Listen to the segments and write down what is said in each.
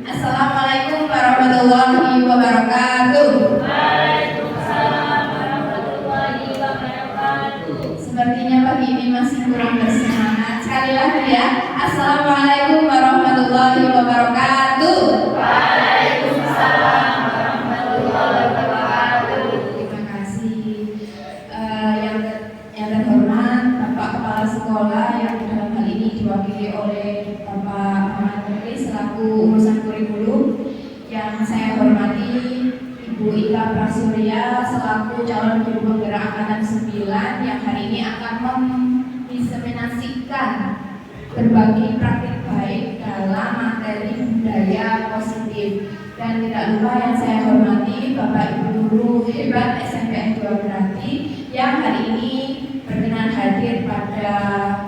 Assalamualaikum warahmatullahi wabarakatuh. Waalaikumsalam warahmatullahi wabarakatuh. Sepertinya pagi ini masih kurang bersemangat. Sekali lagi ya. Assalamualaikum warahmatullahi wabarakatuh. Waalaikumsalam warahmatullahi wabarakatuh. Terima kasih. Yang terhormat Bapak Kepala Sekolah yang dalam hal ini diwakili oleh Bapak Muhammad Menteri selaku urusan kurikulum. Yang saya hormati Ibu Ika Prasurya selaku calon guru penggerak angkatan 9 yang hari ini akan mendiseminasikan berbagi praktik baik dalam materi budaya positif. Dan tidak lupa yang saya hormati Bapak Ibu guru hebat SMPN 2 Grati yang hari ini berkenan hadir pada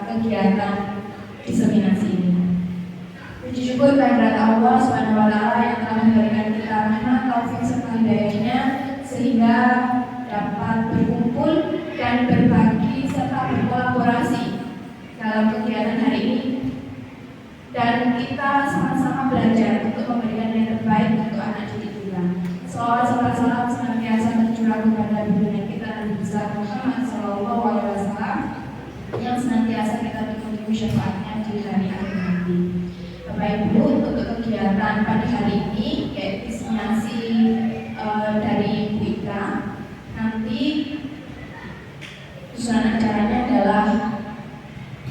kegiatan diseminasi ini. Puji syukur kehadirat Allah SWT yang telah memberikan kita rahmat, taufik serta hidayahnya sehingga dapat berkumpul dan berbagi serta berkolaborasi dalam kegiatan hari ini. Dan kita sama-sama belajar untuk memberikan yang terbaik untuk anak didik kita. Salawat salam senantiasa tercurah kepada junjungan kita Nabi besar Muhammad SAW yang senantiasa kita tunggu syafaatnya di hari akhir nanti. Bapak Ibu, untuk kegiatan pada hari ini yaitu diseminasi dari Ibu Ika, nanti susunan acaranya adalah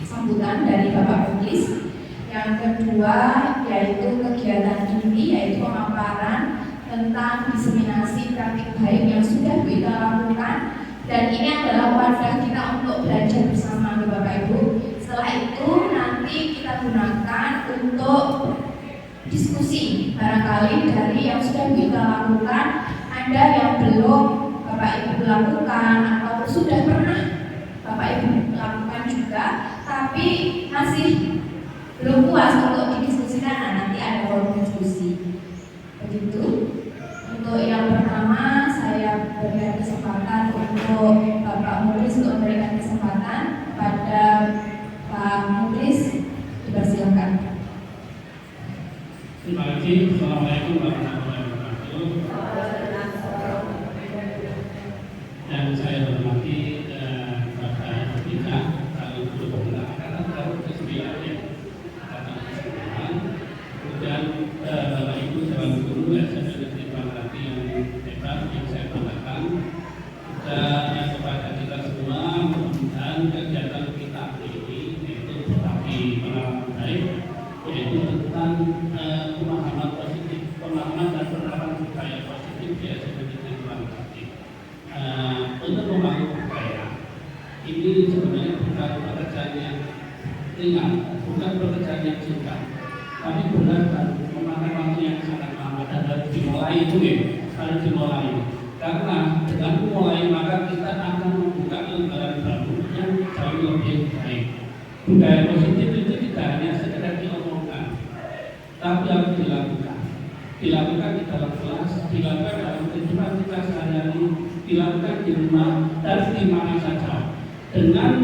sambutan dari Bapak Bukis. Yang kedua yaitu kegiatan inti yaitu pemaparan tentang diseminasi praktik baik yang sudah kita lakukan, dan ini adalah wadah kita untuk belajar bersama Bapak Ibu. Setelah itu nanti kita gunakan untuk diskusi, barangkali dari yang sudah kita lakukan ada yang belum Bapak Ibu lakukan atau sudah pernah Bapak Ibu lakukan juga tapi masih belum puas untuk didiskusikan. Nah, nanti ada forum diskusi. Begitu. Untuk yang pertama saya berikan kesempatan untuk Bapak Mulis untuk memberikan kesempatan pada Pak Mulis, dipersilakan. Terima kasih. Assalamualaikum warahmatullahi wabarakatuh. Yang saya hormati Bapak Ika, kalau guru penggerak angkatan tahun ke-9 ya, angkatan ke-9. Kemudian Bapak Ibu calon guru SMPN 2 Grati yang hebat yang saya banggakan. Dan kepada kita semua, mudah-mudahan kegiatan kita ini yaitu berbagi pengalaman baik, yaitu tentang pemahaman positif, pemahaman dan penerapan budaya positif di SMPN 2 Grati. Untuk membangun budaya ini sebenarnya bukan pekerjaan yang ringan, bukan pekerjaan yang singkat, tapi benar dan memakan waktu yang sangat lama dan harus dimulai itu ya, harus dimulai. Karena dengan memulai maka kita akan membuka lembaran baru yang jauh lebih baik. Budaya positif itu tidak hanya sekedar diomongkan, tapi harus dilakukan. Dilakukan di dalam kelas, dilakukan dalam kehidupan kita sehari-hari, dilakukan di rumah dan di mana saja. Dengan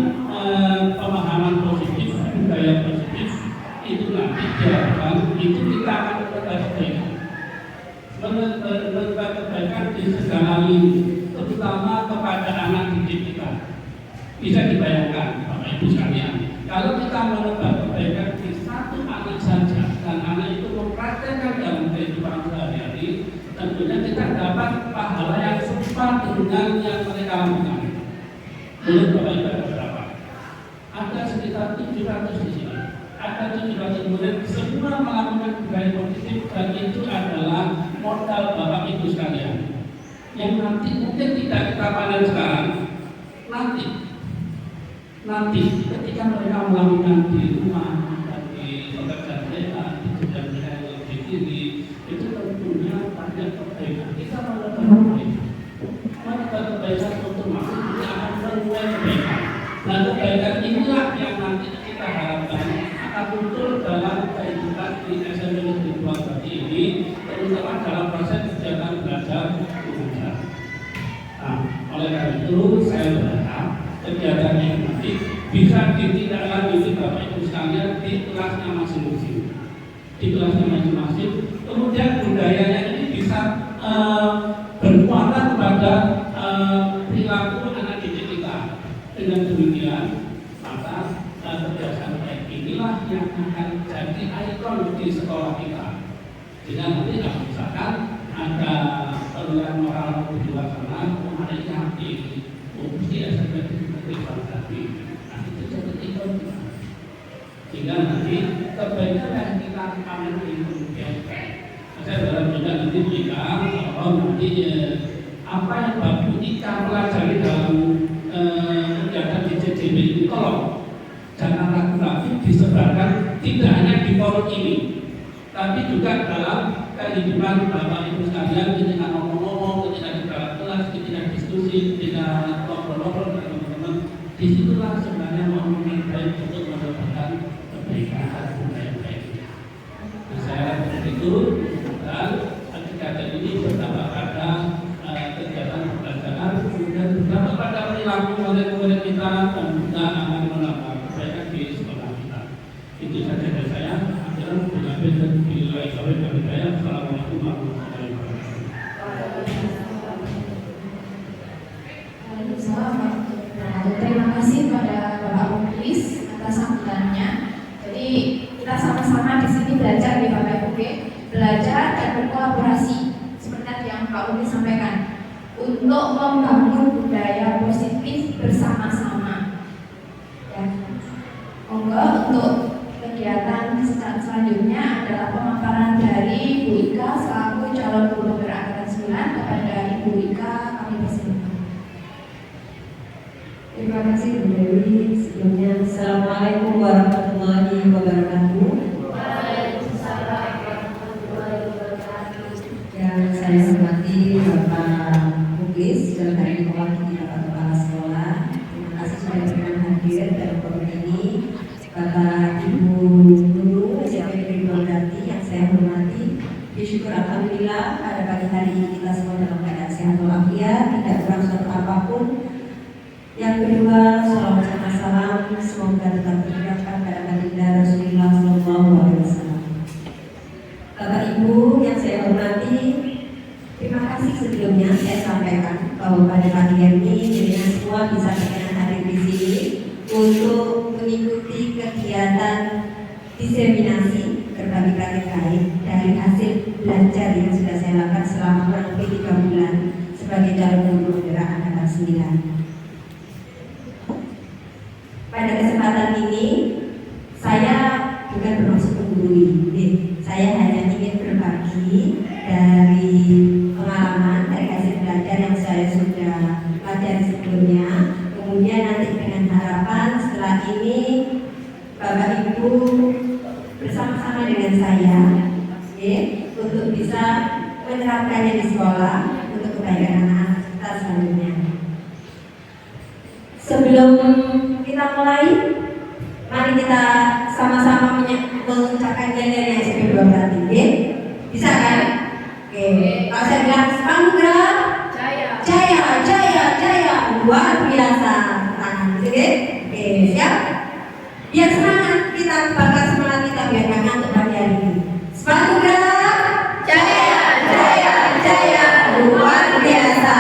pemahaman positif, budaya positif itu nanti diharapkan itu kita akan menebar kebaikan di segala lini, terutama kepada anak didik kita. Bisa dibayangkan Bapak Ibu sekalian, kalau kita menebar kebaikan di satu anak saja dan anak itu mempraktekkan dalam kehidupan sehari-hari, tentunya kita dapat pahala yang serupa dengan yang mereka lakukan. Menurut Bapak Ibu ada berapa? Ada sekitar 700 di sini. Ada 700 murid semua melakukan budaya positif, dan itu adalah modal Bapak Ibu sekalian yang nanti mungkin tidak kita panen sekarang, nanti ketika mereka melakukan di rumah dan di pekerjaan mereka, di jenjang mereka yang lebih tinggi, itu tentunya banyak kebaikan. Kita menebar kebaikan untuk masuk, kita akan menuai kebaikan. Dan kebaikan inilah yang nanti kita harapkan akan muncul dalam kehidupan di SMPN 2 Grati ini, terutama dalam proses kegiatan belajar mengajar. Nah, oleh karena itu saya berharap kegiatan ini nanti bisa ditindaklanjuti Bapak Ibu sekalian di kelasnya masing-masing. Di kelasnya masing-masing kemudian budayanya ini bisa bermuara kepada perilaku anak didik kita. Dengan demikian, maka kebiasaan baik inilah yang akan jadi ikon di sekolah kita. Jika nanti misalkan ada perluan moral di luar sana, kemarinnya di usia seperti tadi, nah itu jadi ikon kita. Sehingga nanti kebaikan yang kita akan kemudian. Saya dalam juga nanti jika kalau nanti apa yang Bapak Ika pelajari dalam kegiatan di CCB ini, tolong jangan ragu-ragu disebarkan tidak hanya di forum ini, tapi juga dalam kehidupan Bapak Ibu sekalian, ketika ngomong-ngomong, ketika di dalam kelas, ketika diskusi, ketika ngobrol-ngobrol dengan teman-teman, disitulah sebenarnya momen yang baik untuk mendapatkan kebaikan yang baik. Nah, saya begitu dan kegiatan ini berdampak pada kegiatan pembelajaran, kemudian berdampak pada perilaku murid-murid kita dan juga akan menambah kebaikan di sekolah kita. Itu saja dari saya. Akhirnya mengambil dan bilai kawin dari saya. Assalamualaikum warahmatullahi wabarakatuh. Terima kasih kepada Bapak Muklis atas sambutannya. Jadi kita sama-sama di sini belajar di Bapak Ibu, belajar dan berkolaborasi seperti yang Pak Muklis sampaikan untuk membangun budaya positif bersama-sama. Ya. Monggo untuk kegiatan selanjutnya adalah pemaparan dari Bu Ika selaku calon gubernur angkatan 9. Kepada Ibu Ika kami persilakan. Terima kasih Bu Dewi. Sebelumnya Assalamualaikum warahmatullahi wabarakatuh. Waalaikumsalam warahmatullahi wabarakatuh. Yang saya hormati Bapak Muklis dalam hari ini mewakili Bapak Kepala Sekolah. Terima kasih sudah berkenan hadir dalam forum ini. Bapak Ibu Guru SMP Negeri yang saya hormati, bersyukur alhamdulillah pada pagi hari ini kita semua dalam keadaan sehat walafiat, tidak kurang suatu apapun. Yang kedua, shalawat serta salam semoga tetap tercurahkan pada baginda Rasulullah SAW. Bapak Ibu yang saya hormati, terima kasih sebelumnya saya sampaikan bahwa pada pagi hari ini dirinya semua bisa berkenan hadir di sini untuk mengikuti kegiatan diseminasi berbagi praktik baik dari hasil belajar yang sudah saya lakukan selama kurang lebih 3 bulan sebagai calon guru penggerak angkatan 9. Pada kesempatan ini saya bukan bermaksud menggurui, saya hanya ingin berbagi dari pengalaman dari hasil belajar yang saya sudah pelajari sebelumnya. Kemudian nanti dengan harapan setelah ini Bapak Ibu bersama-sama dengan saya untuk bisa menerapkannya di sekolah untuk kebaikan anak kita selanjutnya. Sebelum kita mulai, mari kita sama-sama mengucapkan nyanyian SMP 2 berarti, bisa kan? Oke, kalau saya bilang Samudra Jaya. Jaya, Jaya, Jaya, luar biasa. Tangan, oke? Oke, siap? Biar semangat kita, bakal semangat kita biar nggak ngantuk pagi hari ini. Samudra Jaya, Jaya, Jaya, luar biasa.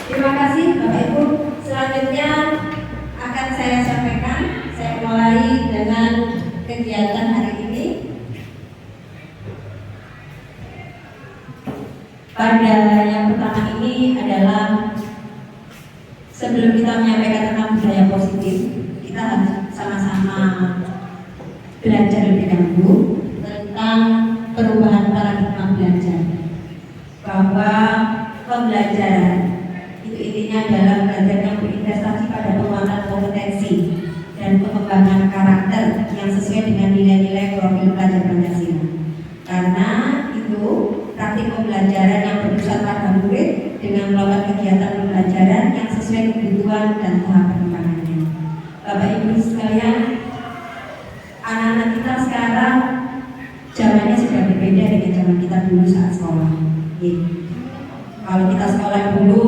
Terima kasih Bapak Ibu. Selanjutnya akan saya sampaikan, saya mulai dengan kegiatan hari ini. Pada yang pertama ini adalah sebelum kita menyampaikan tentang budaya positif, kita harus sama-sama belajar lebih dahulu tentang perubahan paradigma belajar. Bahwa pembelajaran itu intinya adalah belajar yang berinvestasi pada penguatan kompetensi dan pengembangan karakter yang sesuai dengan nilai-nilai profil pelajar Pancasila. Karena itu praktik pembelajaran yang berpusat pada murid dengan melakukan kegiatan pembelajaran yang sesuai kebutuhan dan tahap perkembangannya. Bapak Ibu sekalian, anak-anak kita sekarang zamannya sudah berbeda dengan zaman kita dulu saat sekolah. Kalau kita sekolah dulu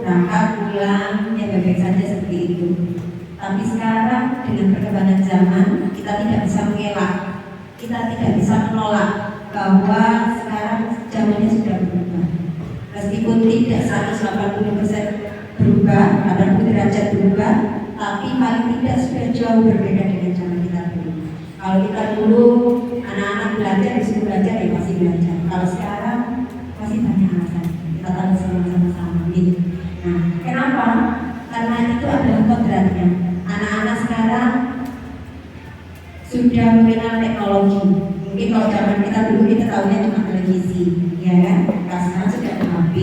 berangkat pulang ya baik-baik saja seperti itu. Tapi sekarang dengan perkembangan zaman kita tidak bisa mengelak kita tidak bisa menolak bahwa sekarang zamannya sudah berubah. Meskipun tidak 180% berubah, 80 derajat berubah, tapi paling tidak sudah jauh berbeda dengan zaman kita dulu. Kalau kita dulu anak-anak belajar disuruh belajar ya masih belajar. Kalau sekarang masih banyak alasan. Kita tahu sama-sama gitu. Nah, kenapa? Karena itu adalah kodratnya. Anak-anak sekarang sudah mengenal teknologi. Mungkin kalau zaman kita dulu kita tahunya cuma televisi, ya kan? Nah, sekarang sudah ada HP.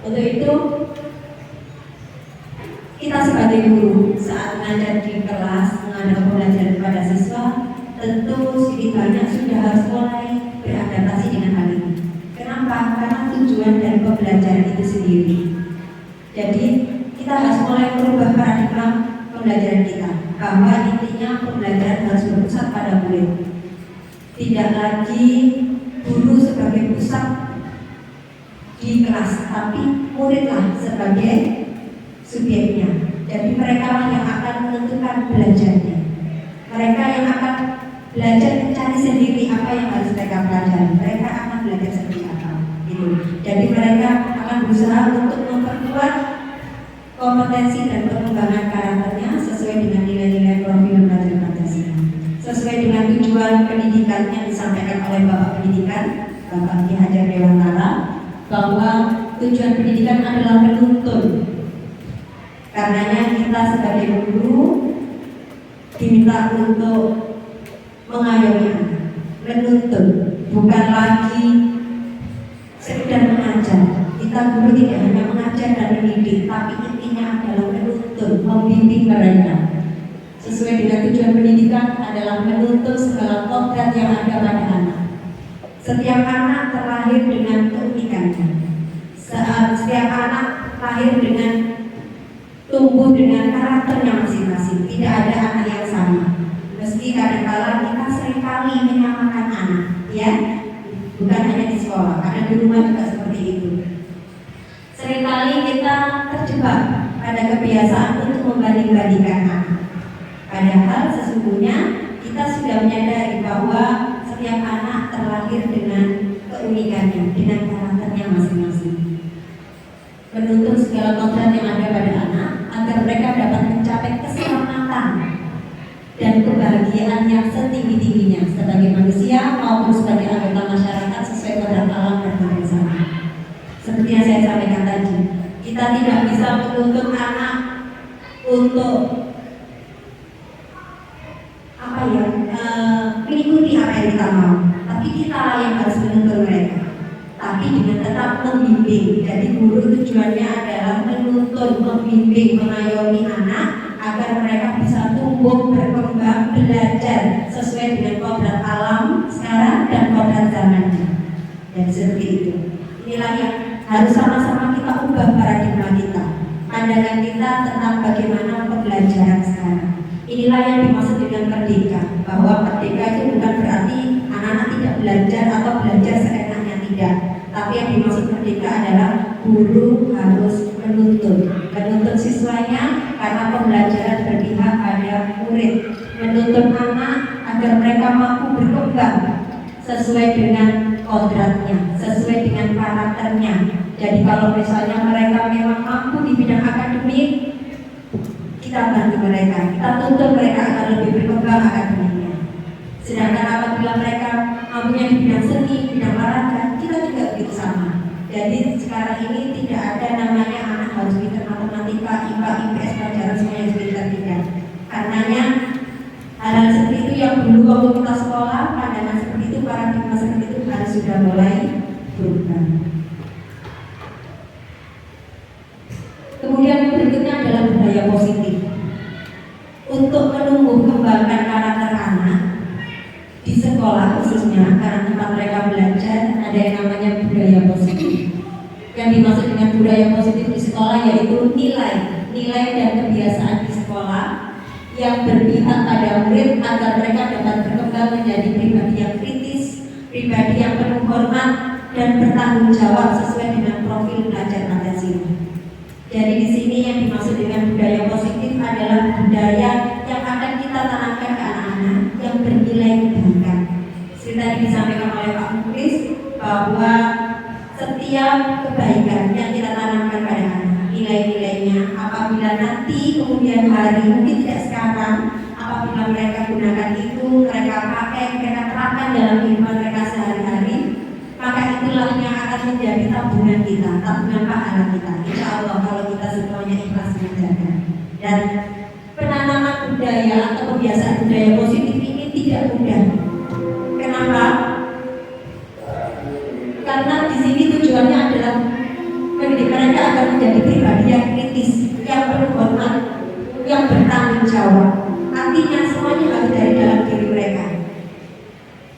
Untuk itu kita sebagai guru saat mengajar di kelas, mengadakan pembelajaran kepada siswa, tentu sedikit banyak sudah harus mulai beradaptasi dengan hal ini. Kenapa? Karena tujuan dari pembelajaran itu sendiri. Jadi kita harus mulai merubah paradigma pembelajaran kita, bahwa intinya pembelajaran harus berpusat pada murid. Tidak lagi guru sebagai pusat di kelas, tapi muridlah sebagai subjeknya. Jadi mereka lah yang akan menentukan belajarnya. Mereka yang akan belajar mencari sendiri apa yang harus mereka pelajari. Mereka akan belajar seperti apa. Gitu. Jadi mereka akan berusaha untuk memperkuat kompetensi dan pengembangan karakternya sesuai dengan nilai-nilai profil belajar Pancasila, sesuai dengan tujuan pendidikan yang disampaikan oleh Bapak Pendidikan, Bapak Ki Hajar Dewantara, bahwa tujuan pendidikan adalah menuntun. Karenanya kita sebagai guru diminta untuk mengayomi anak, menuntun, bukan lagi sekedar mengajar. Kita guru tidak hanya mengajar dan mendidik, tapi intinya adalah menuntun, membimbing mereka. Sesuai dengan tujuan pendidikan adalah menuntun segala kodrat yang ada pada anak. Setiap anak terlahir dengan keunikannya. Setiap anak lahir dengan tumbuh dengan karakternya masing-masing. Tidak ada anak yang sama. Meski kadang-kala kita seringkali menyamakan anak, ya, bukan hanya di sekolah, karena di rumah juga seperti itu. Seringkali kita terjebak pada kebiasaan untuk membanding-bandingkan anak. Padahal sesungguhnya kita sudah menyadari bahwa setiap anak terlahir dengan keunikannya, dengan karakternya masing-masing. Menuntun segala kodrat yang ada pada anak agar mereka dapat mencapai keselamatan dan kebahagiaan yang setinggi-tingginya sebagai manusia maupun sebagai anggota masyarakat sesuai kodrat alam dan kebiasaan. Seperti yang saya sampaikan tadi, kita tidak bisa menuntut anak untuk mengikuti apa yang kita mau, tapi kita lah yang harus menuntun mereka. Tapi dengan tetap membimbing. Jadi guru tujuannya adalah menuntun, membimbing, mengayomi anak agar mereka bisa tumbuh, berkembang, belajar sesuai dengan kodrat alam sekarang dan kodrat zamannya. Dan seperti itu. Inilah yang harus sama-sama kita ubah paradigma kita, pandangan kita tentang bagaimana pembelajaran sekarang. Inilah yang dimaksud dengan merdeka, bahwa merdeka itu bukan berarti anak-anak tidak belajar atau belajar seenaknya, tidak. Tapi yang dimaksud merdeka adalah guru harus menuntun siswanya, karena pembelajaran berpihak pada murid, menuntun anak agar mereka mampu berkembang sesuai dengan kodratnya, sesuai dengan karakternya. Jadi kalau misalnya mereka memang mampu di bidang akademik, kita bantu mereka, kita tuntun mereka agar lebih berkembang akademiknya. Sedangkan apabila mereka mampunya di bidang seni, bidang olahraga, kita juga begitu sama. Jadi sekarang ini tidak ada namanya anak harus pintar matematika, IPA, IPS, pelajaran semuanya pintar, tidak. Karenanya hal-hal seperti itu yang dulu waktu kita sekolah, pandangan seperti itu, paradigma seperti itu harus sudah mulai berubah. Kemudian berikutnya adalah budaya positif. Untuk menumbuh kembangkan karakter anak di sekolah khususnya, karena tempat mereka belajar, ada yang namanya budaya positif. Yang dimaksud dengan budaya positif di sekolah yaitu nilai dan kebiasaan di sekolah yang berpihak pada murid agar mereka dapat berkembang menjadi pribadi yang kritis, pribadi yang penuh hormat dan bertanggung jawab sesuai dengan profil belajar Pancasila. Jadi di sini yang dimaksud dengan budaya positif adalah budaya yang akan kita tanamkan ke anak-anak yang bernilai setiap kebaikan yang kita tanamkan pada anak, nilai-nilainya apabila nanti kemudian hari, mungkin tidak sekarang, apabila mereka gunakan itu, mereka pakai, mereka terapkan dalam kehidupan mereka sehari-hari, maka itulah yang akan menjadi tabungan kita, tabungan pahala kita. Insya Allah kalau kita semuanya ikhlas menjaga. Dan penanaman budaya atau kebiasaan budaya positif ini tidak mudah. Kenapa? Karena di sini tujuannya adalah mendidik mereka agar menjadi pribadi yang kritis, yang berhormat, yang bertanggung jawab. Artinya semuanya harus dari dalam diri mereka.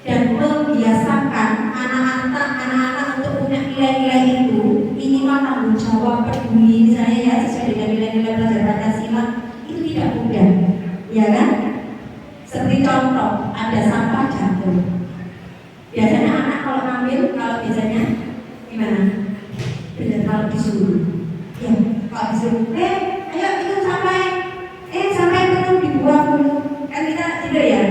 Dan membiasakan anak-anak untuk punya nilai-nilai itu, minimal tanggung jawab, peduli, misalnya ya sesuai dengan nilai-nilai pelajaran Pancasila, itu tidak mudah, ya kan? Seperti contoh, ada sampah jatuh. Biasanya anak kalau ngambil, kalau biasanya gimana? Benar kalau disuruh, ya kalau disuruh, ayo itu sampai penuh dibuang dulu, kan kita tidak ya.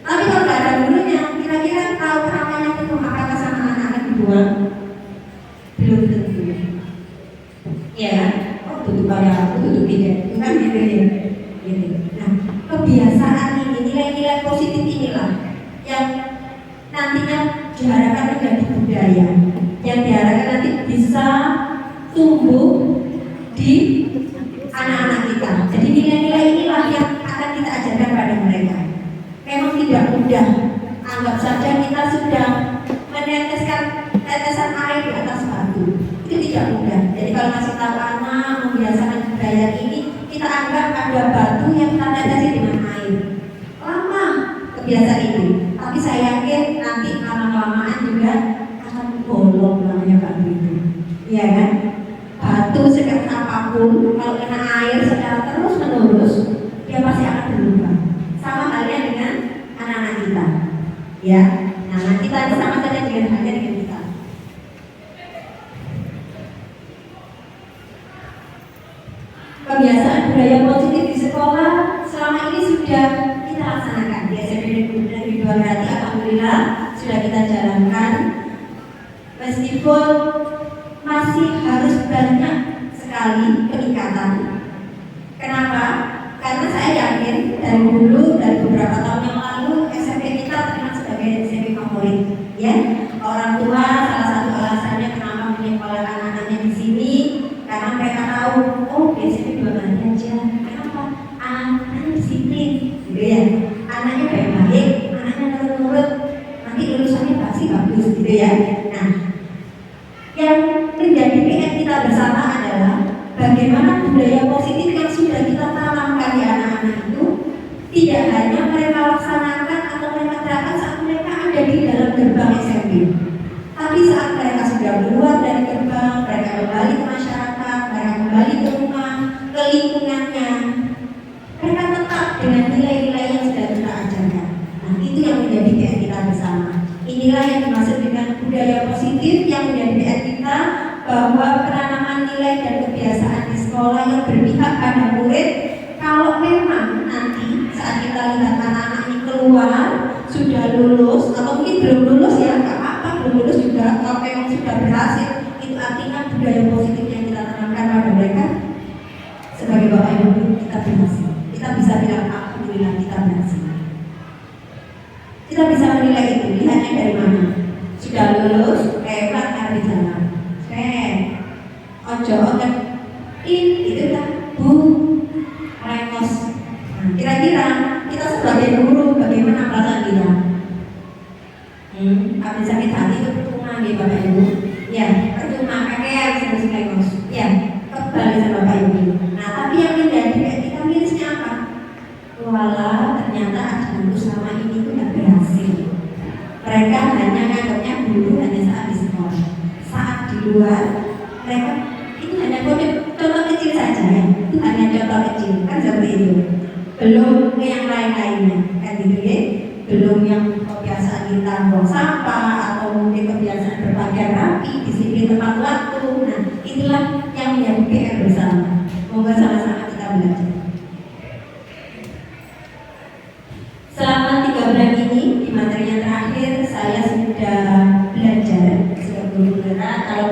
Tapi kalau nggak ada gurunya, kira-kira tahu namanya penuh apakah sama anak-anak dibuang? Belum tentu. Ya kan? Oh tutup pada aku, tutup tidak, bukan gitu ya. Gitu. Nah, kebiasaan ini, nilai-nilai positif inilah yang nantinya diharapkan menjadi budaya, yang diharapkan nanti bisa tumbuh di anak-anak kita. Jadi nilai-nilai inilah yang akan kita ajarkan pada mereka. Memang tidak mudah. Anggap saja kita sudah meneteskan tetesan air di atas batu. Itu tidak mudah. Jadi kalau masih tahu anak membiasakan budaya ini, kita anggap ada batu yang kita tetesi dengan air. Lama kebiasaan ini. Tapi saya yakin nanti lama-lamaan juga akan bolong namanya batu itu. Iya kan? Batu sekeras apapun, kalau kena air secara terus menerus, dia pasti akan berubah. Sama halnya dengan anak-anak kita, ya. Nah, anak kita ini sama saja dengan halnya dengan kita. Kebiasaan budaya positif di sekolah selama ini sudah kita laksanakan di SMP Negeri 2 Grati. Alhamdulillah sudah kita jalankan. Meskipun masih harus banyak sekali peningkatan. Kenapa? Karena saya yakin dari dulu, dari beberapa tahun yang lalu, SMP kita terkenal sebagai SMP favorit. Ya, orang tua salah satu alasannya kenapa menyekolahkan anaknya di sini karena mereka tahu, oh di SMP 2 Grati aja. Kenapa? Anaknya disiplin, gitu ya. Anaknya baik-baik, anaknya nurut-nurut, nanti lulusannya pasti bagus, gitu ya. Nah, yang menjadi PR kita bersama adalah bagaimana budaya positif yang sudah kita tanamkan di anak-anak itu tidak hanya mereka laksanakan atau mereka terapkan saat mereka ada di dalam gerbang SMP, tapi saat mereka sudah keluar dari gerbang, mereka kembali ke masyarakat, mereka kembali ke rumah, ke lingkungannya, mereka tetap dengan nilai-nilai yang sudah kita ajarkan. Nah, itu yang menjadi PR kita bersama. Inilah yang dimaksud dengan budaya positif yang menjadi PR kita, bahwa penanaman nilai dan kebiasaan di sekolah yang berpihak pada murid. Kalau memang nanti saat kita lihat anak-anak ini keluar sudah lulus atau mungkin belum lulus, ya nggak apa-apa, belum lulus juga, kalau memang sudah berhasil, itu artinya budaya positif yang kita tanamkan pada mereka. Sebagai bapak ibu kita berhasil, kita bisa bilang alhamdulillah kita berhasil. Kita bisa menilai itu, lihatnya dari mana? Sudah lulus, hebat hari jalan. Ojo otot itu kan bu rekos. Nah, kira-kira kita sebagai guru bagaimana perasaan kita? Habis sakit hati itu percuma nih bapak ibu. Ya, percuma kakek harus rekos. Ya, kembali sama bapak ibu. Nah, tapi yang menjadi kita mirisnya apa? Walau ternyata ajaranku selama ini itu tidak berhasil. Mereka hanya nganggapnya guru hanya saat di sekolah. Saat di luar, mereka itu hanya contoh kecil saja ya. Itu hanya contoh kecil, kan seperti itu. Belum ke yang lain-lainnya, kan gitu ya. Belum yang kebiasaan kita buang sampah atau mungkin kebiasaan berpakaian rapi, disiplin tepat waktu. Nah, itulah yang menjadi PR bersama. Semoga sama-sama kita belajar. Selama 3 bulan ini di materi yang terakhir saya sudah belajar sebagai guru gerak. Kalau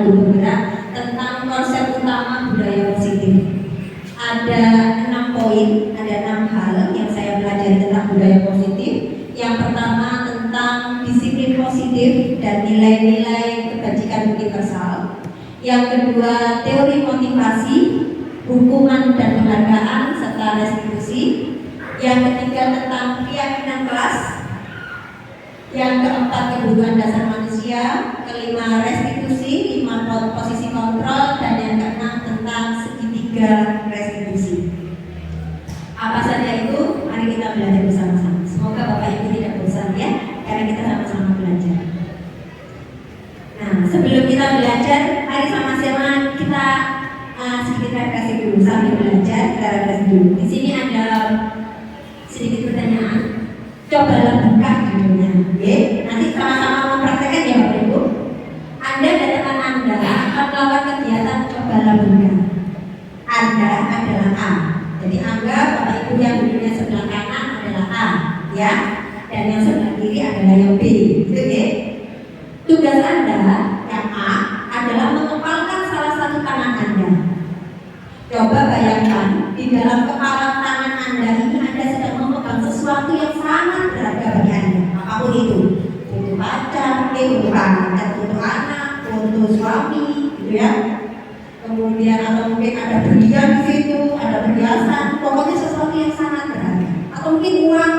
ada 6 poin, ada 6 hal yang saya pelajari tentang budaya positif. Yang pertama tentang disiplin positif dan nilai-nilai kebajikan universal. Yang kedua teori motivasi, hukuman dan penghargaan serta restitusi. Yang ketiga tentang keyakinan kelas. Yang keempat kebutuhan dasar manusia. Kelima restitusi, 5 posisi kontrol, dan yang keenam tentang segitiga restitusi. Apa saja itu? Mari kita belajar bersama-sama. Semoga Bapak Ibu tidak bosan ya, karena kita sama-sama belajar. Nah, sebelum kita belajar, mari sama-sama kita sedikit refleksi dulu. Sambil belajar, kita refleksi dulu. Di sini ada sedikit pertanyaan. Cobalah buka judulnya. Nanti sama-sama mempraktekkan ya Bapak Ibu. Anda dan teman Anda akan melakukan kegiatan cobalah buka. Anda adalah A. Jadi anggap Bapak Ibu yang duduknya sebelah kanan adalah A, ya, dan yang sebelah kiri adalah yang B. Gitu ya. Tugas Anda yang A adalah mengepalkan salah satu tangan Anda. Coba bayangkan di dalam kepalan tangan Anda ini Anda sedang memegang sesuatu yang sangat berharga bagi Anda. Apapun itu, untuk pacar, untuk anak, untuk anak, untuk suami, gitu ya. Kemudian atau mungkin ada berlian di situ, ada perhiasan, pokoknya sesuatu yang sangat berharga. Atau mungkin uang,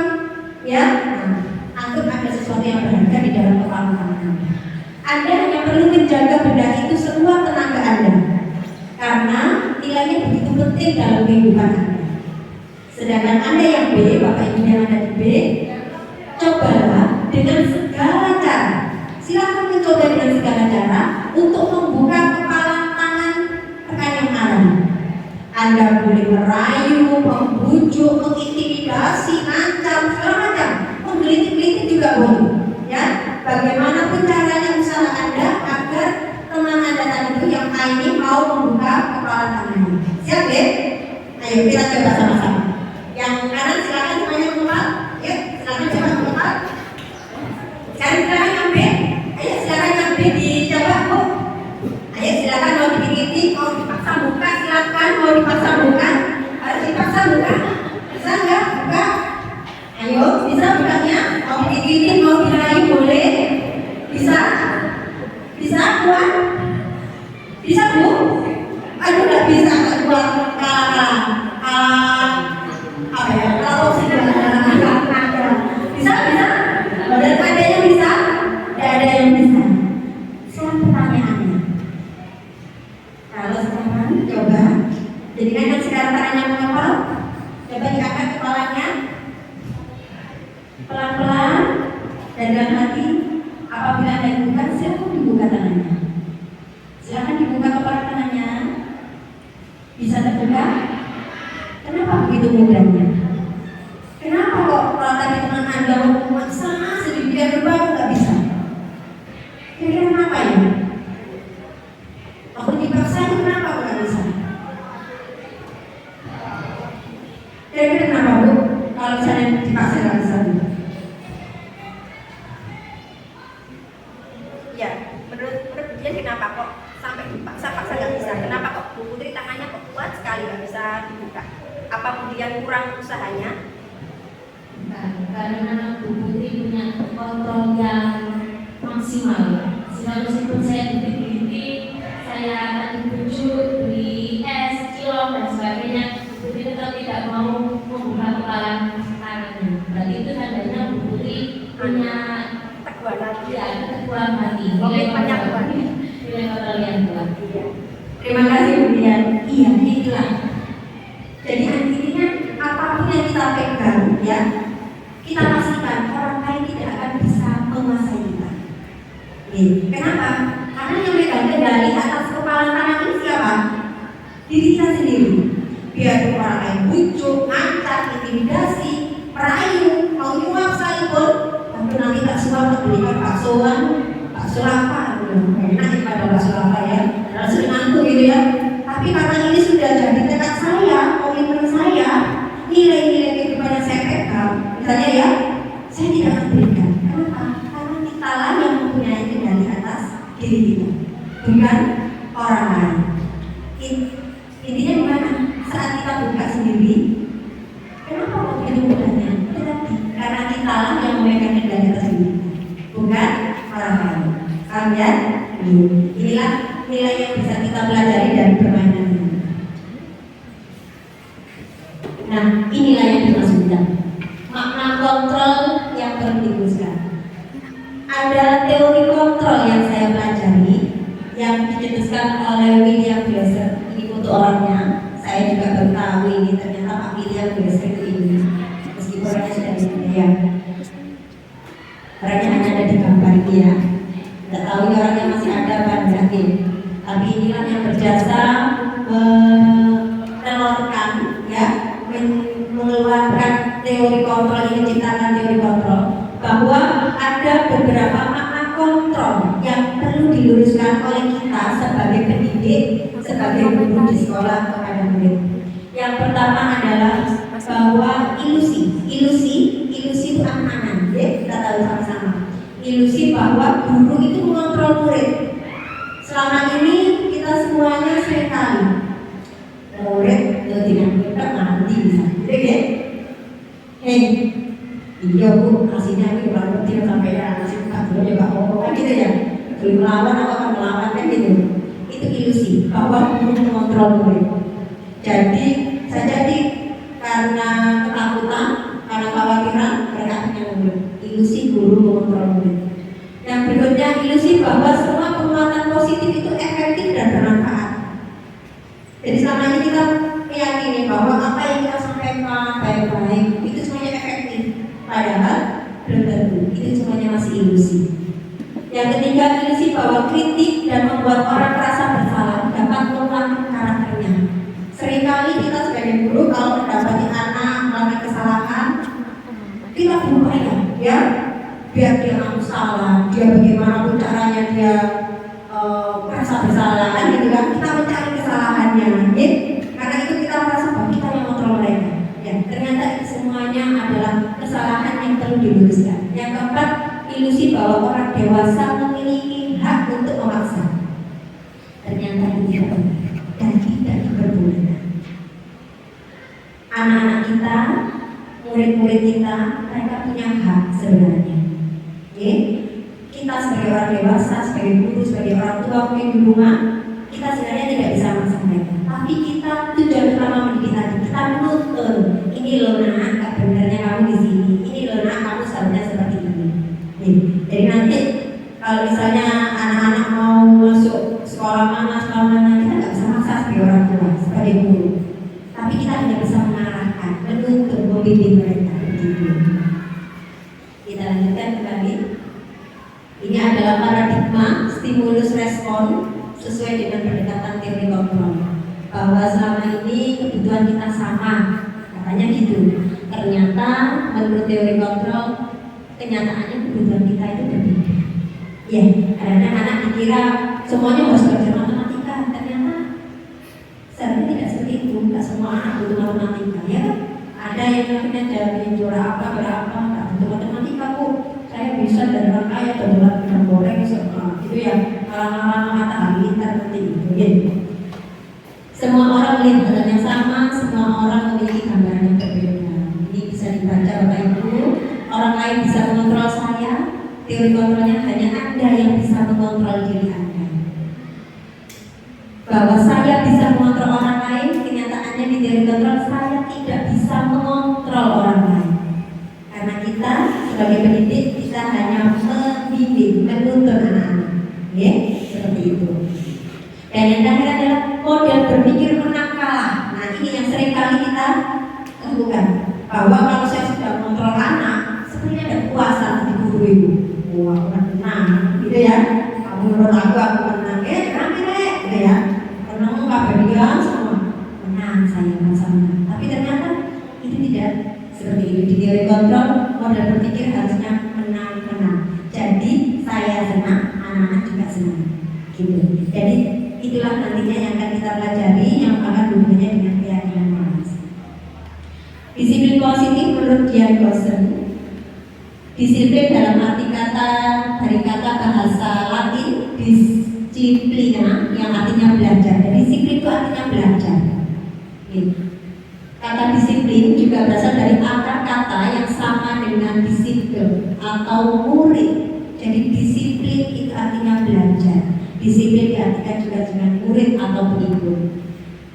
ya. Nah, anggap ada sesuatu yang berharga di dalam kepala Anda. Anda hanya perlu menjaga benda itu sekuat tenaga Anda, karena nilainya begitu penting dalam kehidupan Anda. Sedangkan Anda yang B, Bapak Ibu yang ada di B, cobalah dengan segala cara. Silakan mencoba dengan segala cara untuk membuka kepalan tangan rekan yang kanan. Anda boleh merayu, membujuk, mengintimidasi, ngancam, segala macam, menggelitik-gelitik juga boleh. Ya, bagaimanapun caranya usaha Anda agar teman Anda tadi itu yang ini mau membuka kepala tangannya. Siap ya? Ayo kita coba sama-sama. Yang kanan silakan semuanya membuka. Yuk, silakan coba membuka. Sekarang silakan yang B. Ayo silakan yang B dicoba Bu. Ayo silakan mau dikit-dikit, mau dipaksa buka silakan, mau dipaksa buka. Harus dipaksa buka. Bisa nggak buka? Ayo, bisa bukanya? Mau dikit-dikit, mau diraih boleh? Bisa? Bisa kuat? Bisa Bu? Aduh nggak bisa kuat apa ya? Kalau sudah ada. Bisa? Badan ada yang bisa? Tidak ada yang bisa. Sekarang pertanyaannya. Kalau sekarang coba, jadikan yang sekarang tangannya mengepal. Coba diangkat kepalanya. Pelan-pelan dan dalam hati. Apabila Anda buka, silakan dibuka tangannya. Silakan dibuka kepala tangannya. Bisa terbuka? Kenapa begitu mudahnya? Kenapa kok kalau tadi teman Anda mau sama sedemikian rupa nggak bisa? Kira-kira kenapa ya? Waktu dipaksa itu kenapa kok nggak bisa? Kira-kira kenapa Bu? Kalau misalnya dipaksa nggak bisa Bu? Ya, menurut dia kenapa kok sampai dipaksa-paksa nggak bisa? Kenapa kok Bu Putri tangannya kok kuat sekali nggak bisa dibuka? Apa kemudian kurang usahanya? Karena Bu Putri punya kontrol yang maksimal. Meskipun saya dikit-dikit, saya akan dibujuk, beli es, cilok dan sebagainya, Bu Putri tetap tidak mau membuka kepala tangannya. Berarti itu tandanya Bu Putri punya Teguhan hati. ya keteguhan hati. Komitmen yang kuat. Nilai kontrol yang kuat. Terima kasih Bu Dian. Iya, itulah. Jadi intinya apapun yang kita pegang, ya, kita pastikan orang lain tidak akan bisa menguasai kita. Kenapa? Karena yang megang kendali atas kepala tangan ini siapa? Diri kita sendiri. Biar orang lain bujuk, ngancam, intimidasi, merayu, mau nyuap sekalipun, tapi nanti tak suap belikan baksoan, bakso apa? Enak pada bakso apa ya? Harus ngantuk gitu ya. Tapi karena ini sudah jadi tekad saya, komitmen saya, nilai-nilai kehidupan yang saya pegang, misalnya ya, saya tidak akan berikan. Kenapa? Karena kita lah yang mempunyai kendali atas diri kita, bukan orang lain. Intinya gimana? Saat kita buka begitu mudahnya. Tetapi karena kita lah yang memegang kendali atas diri, bukan orang lain. Paham ya? Inilah nilai yang bisa kita pelajari dari permainan ini. Nah, inilah yang dimaksudkan makna kontrol yang perlu diluruskan. Ada teori kontrol yang saya pelajari yang dicetuskan oleh William Glasser. Ini foto orangnya. Saya juga baru tahu ini ternyata Pak William Glasser itu ini. Meskipun orangnya sudah di dunia, orangnya hanya ada di gambar ini ya. Tidak tahu ini orangnya masih ada apa enggak nih. Tapi inilah yang berjasa menelurkan ya, mengeluarkan teori kontrol ini, menciptakan teori kontrol, bahwa ada beberapa makna kontrol yang perlu diluruskan oleh kita sebagai pendidik, sebagai guru di sekolah kepada murid. Yang pertama adalah bahwa ilusi itu angan-angan, ya, kita tahu sama-sama. Ilusi bahwa guru itu mengontrol murid. Selama ini kita semuanya seringkali murid dengan kita nanti bisa, gitu ya. Iya bu, kasihnya ini kurang penting sampai ya kasih tak dulu ya kak kan gitu ya. Belum melawan atau akan melawan kan gitu. Itu ilusi bahwa guru mengontrol murid. Jadi karena ketakutan, karena khawatiran mereka punya murid. Ilusi guru mengontrol murid. Yang berikutnya ilusi bahwa semua penguatan positif itu efektif dan bermanfaat. Jadi selama ini kita meyakini bahwa apa yang kita sampaikan baik-baik itu semuanya efektif. Padahal belum tentu, itu semuanya masih ilusi. Yang ketiga, ilusi bahwa kritik dan membuat orang merasa bersalah dapat merusak karakternya. Seringkali kita sebagai guru kalau mendapati anak melakukan kesalahan, kita berupaya ya biar dia ngaku salah, dia bagaimanapun caranya dia merasa bersalah kan gitu kan, kita mencari kesalahannya ya? Karena itu kita merasa bahwa kita yang kontrol mereka ya, ternyata itu semuanya adalah kesalahan yang perlu diluruskan. Yang keempat, ilusi bahwa orang dewasa memiliki hak untuk memaksa. Ternyata itu tidak benar dan tidak diperbolehkan. Anak-anak kita, murid-murid kita, mereka punya hak sebenarnya. Oke? Kita sebagai orang dewasa, sebagai guru, sebagai orang tua mungkin di rumah, kita sebenarnya tidak bisa memaksa mereka. Tapi kita tujuan utama mendidik tadi, kita menuntun. Ini loh nak, gak benarnya kamu di sini. Ini loh nak, kamu seharusnya seperti ini. Jadi nanti kalau misalnya anak-anak mau masuk sekolah mana, kita nggak bisa maksa sebagai orang tua, sebagai guru. Tapi kita hanya bisa mengarahkan, menuntun, membimbing mereka. Kita lanjutkan kembali. Ini adalah paradigma stimulus respon sesuai dengan pendekatan teori kontrol. Bahwa selama ini kebutuhan kita sama, katanya gitu. Ternyata menurut teori kontrol, kenyataannya kebutuhan kita itu berbeda. Ya, kadang-kadang anak dikira semuanya harus belajar matematika, ternyata sebenarnya tidak seperti itu. Tidak semua anak butuh matematika, ya. Ada yang namanya dari juara apa berapa, nggak butuh matematika kok. Saya bisa dari orang kaya atau dari orang goreng, itu ya orang-orang matahari terpenting itu. Ya. Semua orang melihat hal yang sama, semua orang memiliki gambaran yang berbeda. Ini bisa dibaca Bapak Ibu. Orang lain bisa mengontrol saya. Teori kontrolnya hanya Anda yang bisa mengontrol diri Anda. Bahwa saya bisa mengontrol orang lain, kenyataannya di teori kontrol saya tidak bisa mengontrol orang lain. Karena kita sebagai pendidik kita hanya membimbing, menuntun anak-anak. Ya, seperti itu. Dan yang terakhir adalah model berpikir menang kalah. Nah, ini yang sering kali kita lakukan. Bahwa kalau saya sudah mengontrol anak, sebenarnya ada puasa di guru ibu. Wah, aku menang, gitu ya. Kamu menurut aku menang, menang gitu ya. Menang kabadian semua. Menang saya merasa menang. Tapi ternyata itu tidak seperti itu. Di teori kontrol, model berpikir harusnya menang-menang. Jadi saya senang, anak-anak juga senang. Gitu. Jadi itulah nantinya yang akan kita pelajari yang akan hubungannya dengan keyakinan moral. Disiplin positif menurut Dian Gosen, disiplin dalam arti kata dari kata bahasa Latin disciplina yang artinya belajar. Dan disiplin itu artinya belajar. Kata disiplin juga berasal dari akar dengan disiplin atau murid. Jadi disiplin itu artinya belajar. Disiplin diartikan juga dengan murid atau pengikut.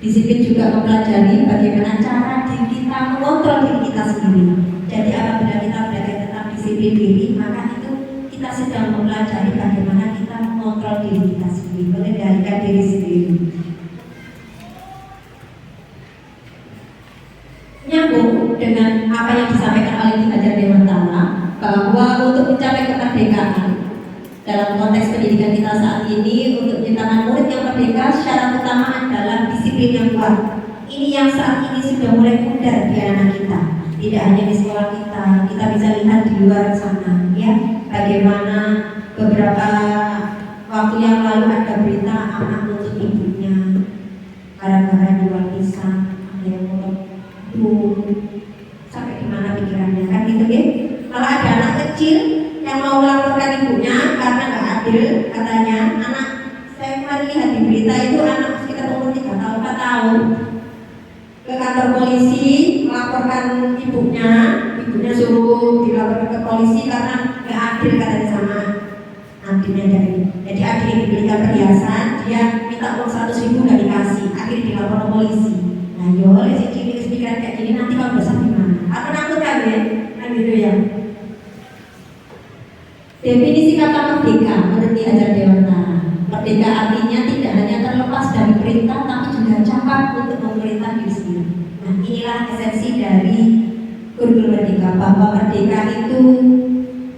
Disiplin juga mempelajari bagaimana cara diri kita mengontrol diri kita sendiri. Jadi apabila kita belajar tentang disiplin diri, maka itu kita sedang mempelajari bagaimana kita mengontrol diri kita sendiri, mengendalikan diri sendiri. Nyambung dengan apa yang disampaikan oleh Ki Hajar Dewantara, bahwa untuk mencapai kemerdekaan dalam konteks pendidikan kita saat ini, untuk menciptakan murid yang merdeka, syarat utama adalah disiplin yang kuat. Ini yang saat ini sudah mulai pudar di anak kita. Tidak hanya di sekolah kita bisa lihat di luar sana, ya, bagaimana beberapa waktu yang lalu ada berita anak menuntut ibunya gara-gara jual pisang, ada yang mau sampai di mana pikirannya, kan gitu ya. Kalau ada anak kecil yang mau melaporkan ibunya karena nggak adil, katanya anak, saya kemarin lihat di berita itu anak sekitar umur 3 tahun 4 tahun ke kantor polisi melaporkan ibunya suruh dilaporkan ke polisi karena nggak adil katanya sama adiknya. Jadi adik yang dibelikan perhiasan, dia minta uang 100.000 nggak dikasih, akhirnya dilapor ke polisi. Nah yo, si cilik pikiran kayak gini nanti kalau besar gimana? Apa nakutkan ya? Kan gitu ya. Definisi kata merdeka menurut Ki Hajar Dewantara, merdeka artinya tidak hanya terlepas dari perintah, tapi juga cakap untuk memerintah diri sendiri. Nah inilah esensi dari kurikulum merdeka, bahwa merdeka itu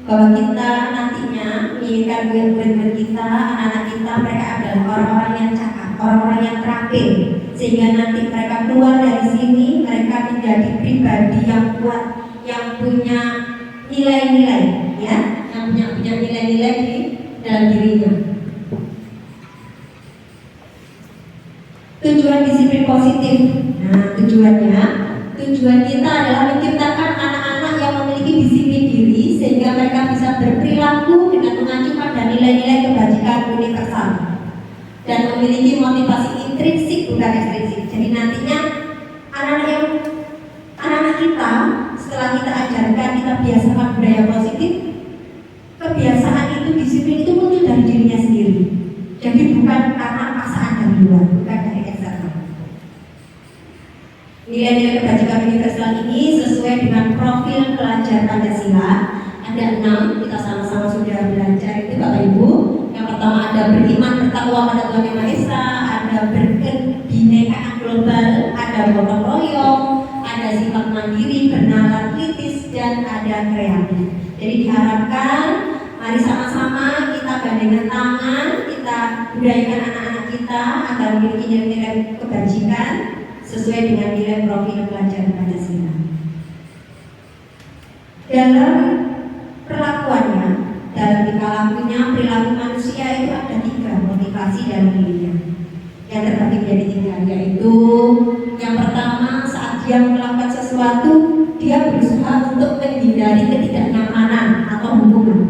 bahwa kita nantinya menginginkan murid-murid kita, anak-anak kita, mereka adalah orang-orang yang cakap, orang-orang yang terampil, sehingga nanti mereka keluar dari sini, mereka menjadi pribadi yang kuat, yang punya nilai-nilai, ya, yang punya nilai-nilai di dalam dirinya. Tujuan disiplin positif. Nah, tujuan kita adalah menciptakan anak-anak yang memiliki disiplin diri sehingga mereka bisa berperilaku dengan mengacu pada nilai-nilai kebajikan universal dan memiliki motivasi intrinsik bukan ekstrinsik. Jadi nantinya anak-anak kita setelah kita ajarkan, kita biasakan budaya positif, kebiasaan itu, disiplin itu muncul dari dirinya sendiri. Jadi bukan karena paksaan dari luar, bukan dari eksternal. Nilai-nilai kebajikan universal ini sesuai dengan profil pelajar Pancasila. Ada 6, kita sama-sama sudah belajar itu Bapak Ibu. Yang pertama ada beriman bertakwa pada Tuhan Yang Maha Esa, ada berkebinekaan global, ada gotong royong, ada sifat mandiri, bernalar kritis, dan ada kreatif. Jadi diharapkan mari sama-sama kita gandengkan tangan, kita budayakan anak-anak kita agar memiliki nilai-nilai kebajikan sesuai dengan nilai profil pelajar Pancasila. Dalam perlakuannya, dalam tingkah lakunya, perilaku manusia itu ada 3 motivasi dalam dirinya yang terbagi menjadi 3, yaitu yang pertama, saat dia melakukan sesuatu, dia berusaha untuk menghindari ketidaknyamanan atau hukuman.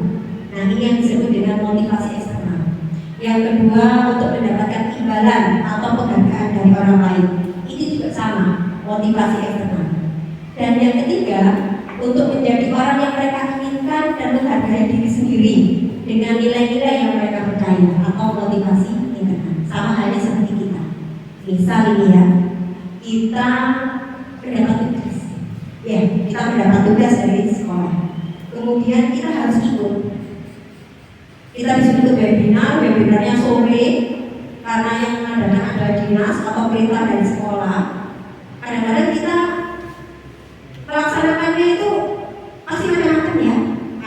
Nah ini yang disebut dengan motivasi eksternal. Yang kedua, untuk mendapatkan imbalan atau penghargaan dari orang lain. Ini juga sama, motivasi eksternal. Dan yang ketiga, untuk menjadi orang yang mereka inginkan dan menghargai diri sendiri dengan nilai-nilai yang mereka percaya atau motivasi internal. Sama halnya seperti kita. Misal ini ya, kita mendapat tugas. Ya, kita mendapat tugas dari sekolah. Kemudian kita harus ikut. Kita disuruh ikut webinarnya sore karena yang mengadakan adalah dinas atau perintah dari sekolah. Kadang-kadang kita melaksanakannya itu pasti macam-macam ya.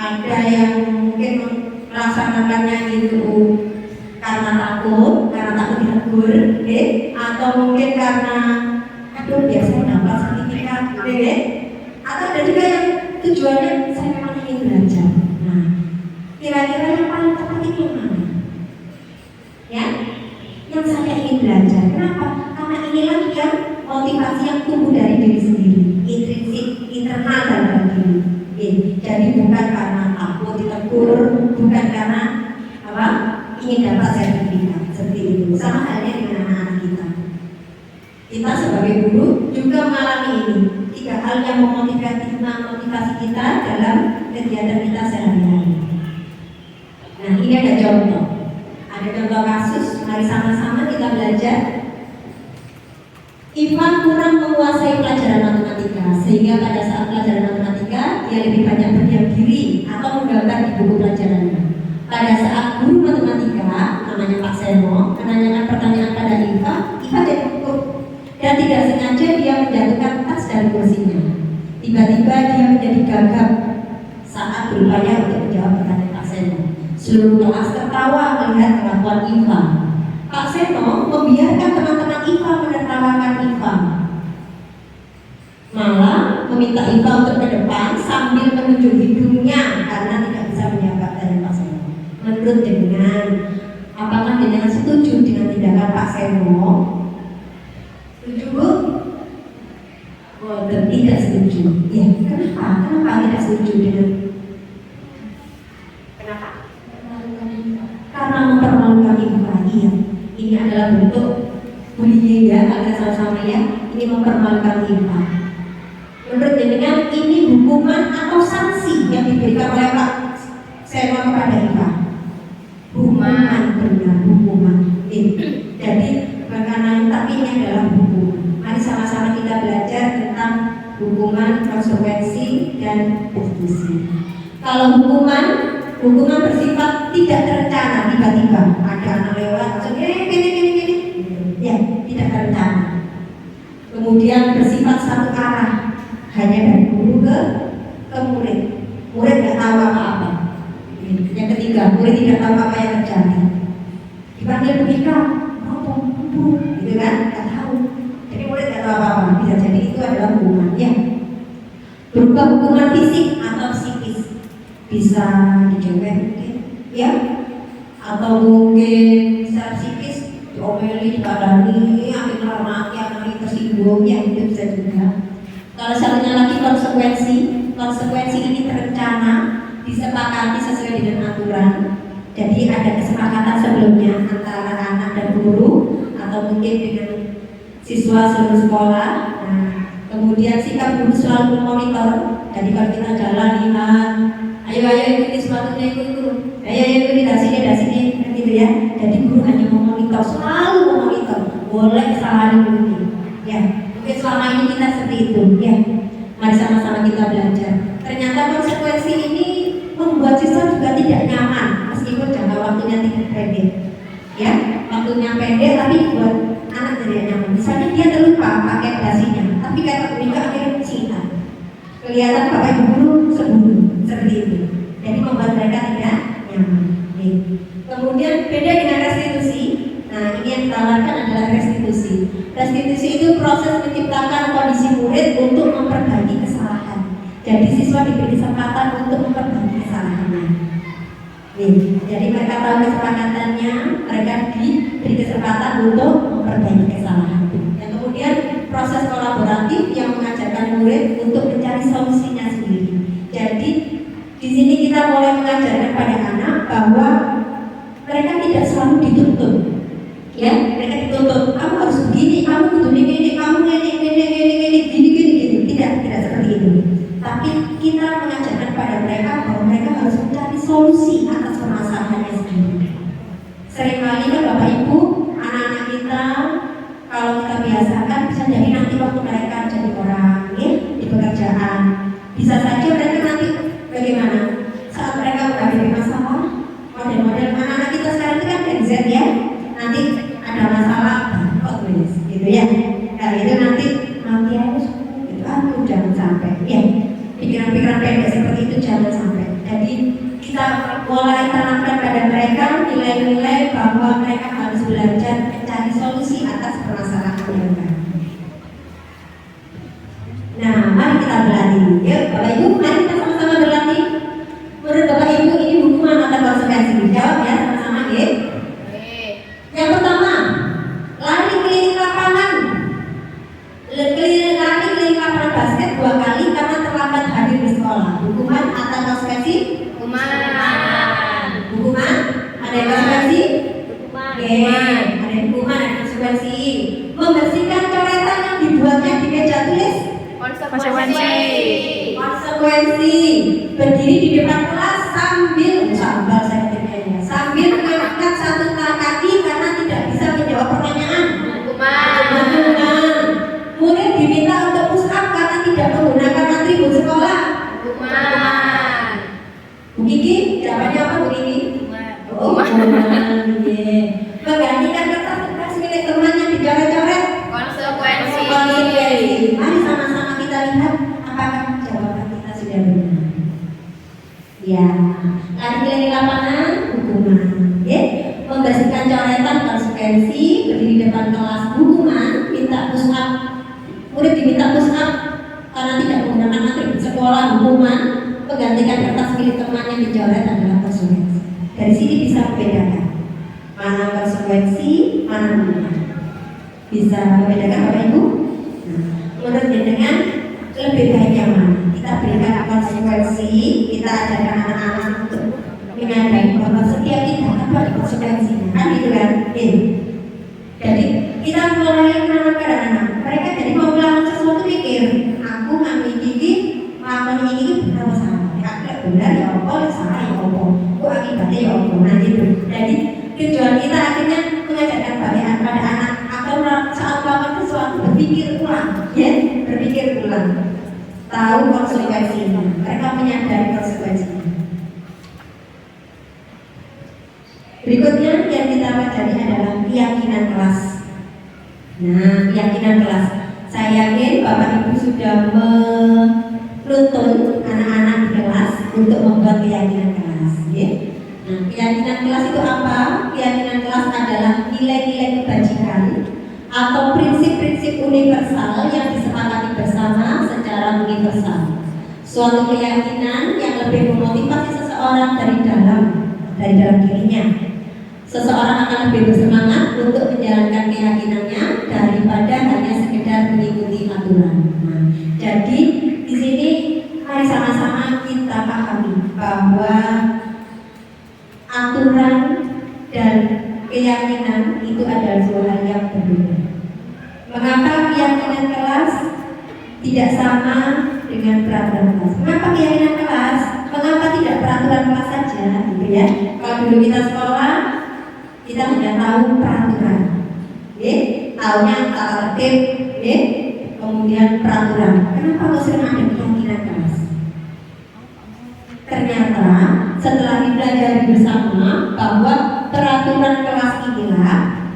Ada yang mungkin melaksanakannya itu karena takut ditegur, atau mungkin karena biasanya dapat sertifikat, atau ada juga yang tujuannya saya memang ingin belajar. Nah, kira-kira yang paling tepat itu mana? Ya, yang saya ingin belajar. Kenapa? Karena inilah yang motivasi yang tumbuh dari diri sendiri, intrinsik, internal dalam diri. Jadi bukan karena takut ditegur, bukan karena apa? Ingin dapat sertifikat seperti itu. Sama halnya dengan anak-anak kita. Kita sebagai guru juga mengalami ini. 3 tiga hal yang memotivasi kita dalam kegiatan kita sehari-hari. Nah, ini ada contoh. Ada contoh kasus, mari sama-sama kita belajar. Ivan kurang menguasai pelajaran matematika, sehingga pada saat pelajaran matematika dia lebih banyak berdiam diri atau menggambar di buku pelajarannya. Pada saat guru matematika, namanya Pak Seno, menanyakan pertanyaan pada Ivan jadi gugup dan tidak sengaja dia menjatuhkan tas dari kursinya. Tiba-tiba dia menjadi gagap saat berupaya untuk menjawab pertanyaan Pak Seno. Seluruh kelas tertawa melihat kelakuan Ivan. Pak Seno membiarkan teman-teman Iva menertawakan Iva, malah meminta Iva untuk ke depan sambil menunjuk hidungnya karena tidak bisa menjawab dari Pak Seno. Menurut dengan, apakah dengan setuju dengan tindakan Pak Seno? Setuju Bu? Oh, tidak setuju. Ya, kenapa? Kenapa tidak setuju dengan? Kenapa? Karena mempermalukan Iva. Iya. Ini adalah bentuk bullying ya, agak sama-sama ya. Ini mempermalukan Iva. Menurut jenengan ini hukuman atau sanksi yang diberikan oleh Pak Seno kepada Iva? Hukuman, benar, hukuman. Jadi bukan tapi ini adalah hukuman. Mari sama-sama kita belajar tentang hukuman, konsekuensi, dan justisi. Kalau hukuman bersifat tidak terencana, tiba-tiba ada anak lewat langsung gini, ya tidak terencana. Kemudian bersifat satu arah, hanya dari guru ke murid. Murid nggak tahu apa-apa. Yang ketiga, murid tidak tahu apa yang terjadi. Dipanggil Bika, bu, gitu kan? Nggak tahu. Jadi murid nggak tahu apa-apa. Bisa jadi itu adalah hukuman, ya. Berupa hukuman fisik atau psikis. Bisa dicoba mungkin, ya, atau mungkin secara psikis diomeli, dikadani, akhirnya mati, akhirnya tersinggung, ya itu bisa juga. Kalau satunya lagi konsekuensi ini terencana, disepakati sesuai dengan aturan. Jadi ada kesepakatan sebelumnya antara anak dan guru atau mungkin dengan siswa seluruh sekolah. Nah, kemudian sikap guru selalu memonitor. Jadi kalau kita jalan lihat, ayo ikuti sepatunya, ayo ikuti dari sini gitu ya. Jadi guru hanya memonitor, selalu memonitor. Boleh kesalahan guru, ya. Mungkin selama ini kita seperti itu, ya. Mari sama-sama kita belajar. Ternyata konsekuensi ini membuat siswa juga tidak nyaman, meskipun jangka waktunya tidak pendek, ya. Waktunya pendek tapi buat anak tidak nyaman. Misalnya dia terlupa pakai dasinya, tapi kata guru akhirnya cinta. Kelihatan bapak ibu guru sembunyi seperti itu. Jadi membuat mereka tidak nyaman. Kemudian beda dengan restitusi. Nah, ini yang ditawarkan adalah restitusi. Restitusi itu proses menciptakan kondisi murid untuk memperbaiki kesalahan. Jadi siswa diberi kesempatan untuk memperbaiki kesalahannya. Jadi mereka tahu kesepakatannya, mereka diberi kesempatan untuk memperbaiki kesalahan. Dan kemudian proses kolaboratif yang mengajarkan murid untuk mencari solusinya sendiri. Jadi di sini kita mulai mengajarkan pada anak bahwa mereka tidak selalu dituntut, ya. Mereka dituntut, kamu harus begini, kamu kudu ini, kamu gini. Tidak seperti itu. Tapi kita mengajarkan pada mereka bahwa mereka harus mencari solusi atas permasalahannya sendiri. Seringkali kan Bapak Ibu, anak-anak kita kalau kita biasakan bisa jadi nanti waktu mereka jadi orang, ya, di pekerjaan, bisa saja mereka nanti bagaimana saat mereka menghadapi masalah. Model-model anak-anak kita sekarang itu kan Gen Z, ya. Nanti ada masalah, tulis gitu ya. Nah itu nanti harus itu aku jangan sampai, ya. Pikiran-pikiran pendek seperti itu jangan sampai. Jadi kita mulai tanamkan pada mereka nilai-nilai bahwa mereka harus belajar mencari solusi atas permasalahan yang ada. Nah, mari kita berlatih. Yuk, Bapak Ibu, mari kita sama-sama berlatih. Menurut Bapak Ibu ini hukuman atau konsekuensi? Jawab ya sama-sama, ya. Yang pertama, lari keliling lapangan. Lari keliling lapangan basket 2 kali karena terlambat hadir di sekolah. Hukuman atau konsekuensi? Hukuman. Ada yang konsekuensi? Ada hukuman, ada konsekuensi. Membersihkan coretan yang dibuatnya di meja tulis. Konsekuensi berdiri di depan kelas sambil mengangkat satu kaki karena tidak bisa menjawab pertanyaan. Hukuman. Murid diminta untuk push up karena tidak menggunakan atribut sekolah. Bu Kiki, jawabannya apa Bu Kiki? Hukuman. Menggantikan kertas tugas milik teman yang dicoret-coret. Konsekuensi. Mari sama-sama kita lihat apakah jawaban kita sudah benar. Ya, lari keliling lapangan, hukuman. Membersihkan coretan, konsekuensi. Berdiri di depan kelas, hukuman. Minta push up, murid diminta push up karena tidak menggunakan atribut sekolah, hukuman. Menggantikan kertas milik teman yang dicoret adalah konsekuensi. Dari sini bisa membedakan mana konsekuensi, mana hukuman. Bisa membedakan Bapak Ibu? Menurut jenengan lebih baik yang mana? Kita berikan konsekuensi, kita ajarkan anak-anak untuk menyadari bahwa setiap tindakan itu ada konsekuensinya, kan gitu kan? Jadi kita mulai menanamkan anak-anak. Mereka jadi mau melakukan sesuatu pikir, aku ngambil gigi, melakukan ini benar salah. Aku benar ya apa, salah ya apa. Aku akibatnya ya apa. Nah gitu. Jadi tujuan kita akhirnya mengajarkan pada anak agar saat melakukan sesuatu berpikir ulang, berpikir ulang. Tahu konsekuensinya, mereka menyadari konsekuensinya. Berikutnya yang kita pelajari adalah keyakinan kelas. Nah, keyakinan kelas. Saya yakin Bapak Ibu sudah menuntun anak-anak di kelas untuk membuat keyakinan kelas. Nah, keyakinan kelas itu apa? Keyakinan kelas adalah nilai-nilai kebajikan atau prinsip-prinsip universal yang disepakati bersama secara universal. Suatu keyakinan yang lebih memotivasi seseorang dari dalam dirinya. Seseorang akan lebih bersemangat untuk menjalankan keyakinannya daripada hanya sekedar mengikuti aturan. Nah, jadi di sini mari sama-sama kita pahami bahwa aturan dan keyakinan itu adalah dua hal yang berbeda. Mengapa keyakinan kelas tidak sama dengan peraturan kelas? Mengapa keyakinan kelas? Mengapa tidak peraturan kelas saja? Gitu ya. Kalau dulu kita sekolah, kita hanya tahu peraturan, tahunya tata tertib, kemudian peraturan. Kenapa kok sering ada keyakinan kelas? Ternyata setelah dipelajari bersama bahwa peraturan kelas inilah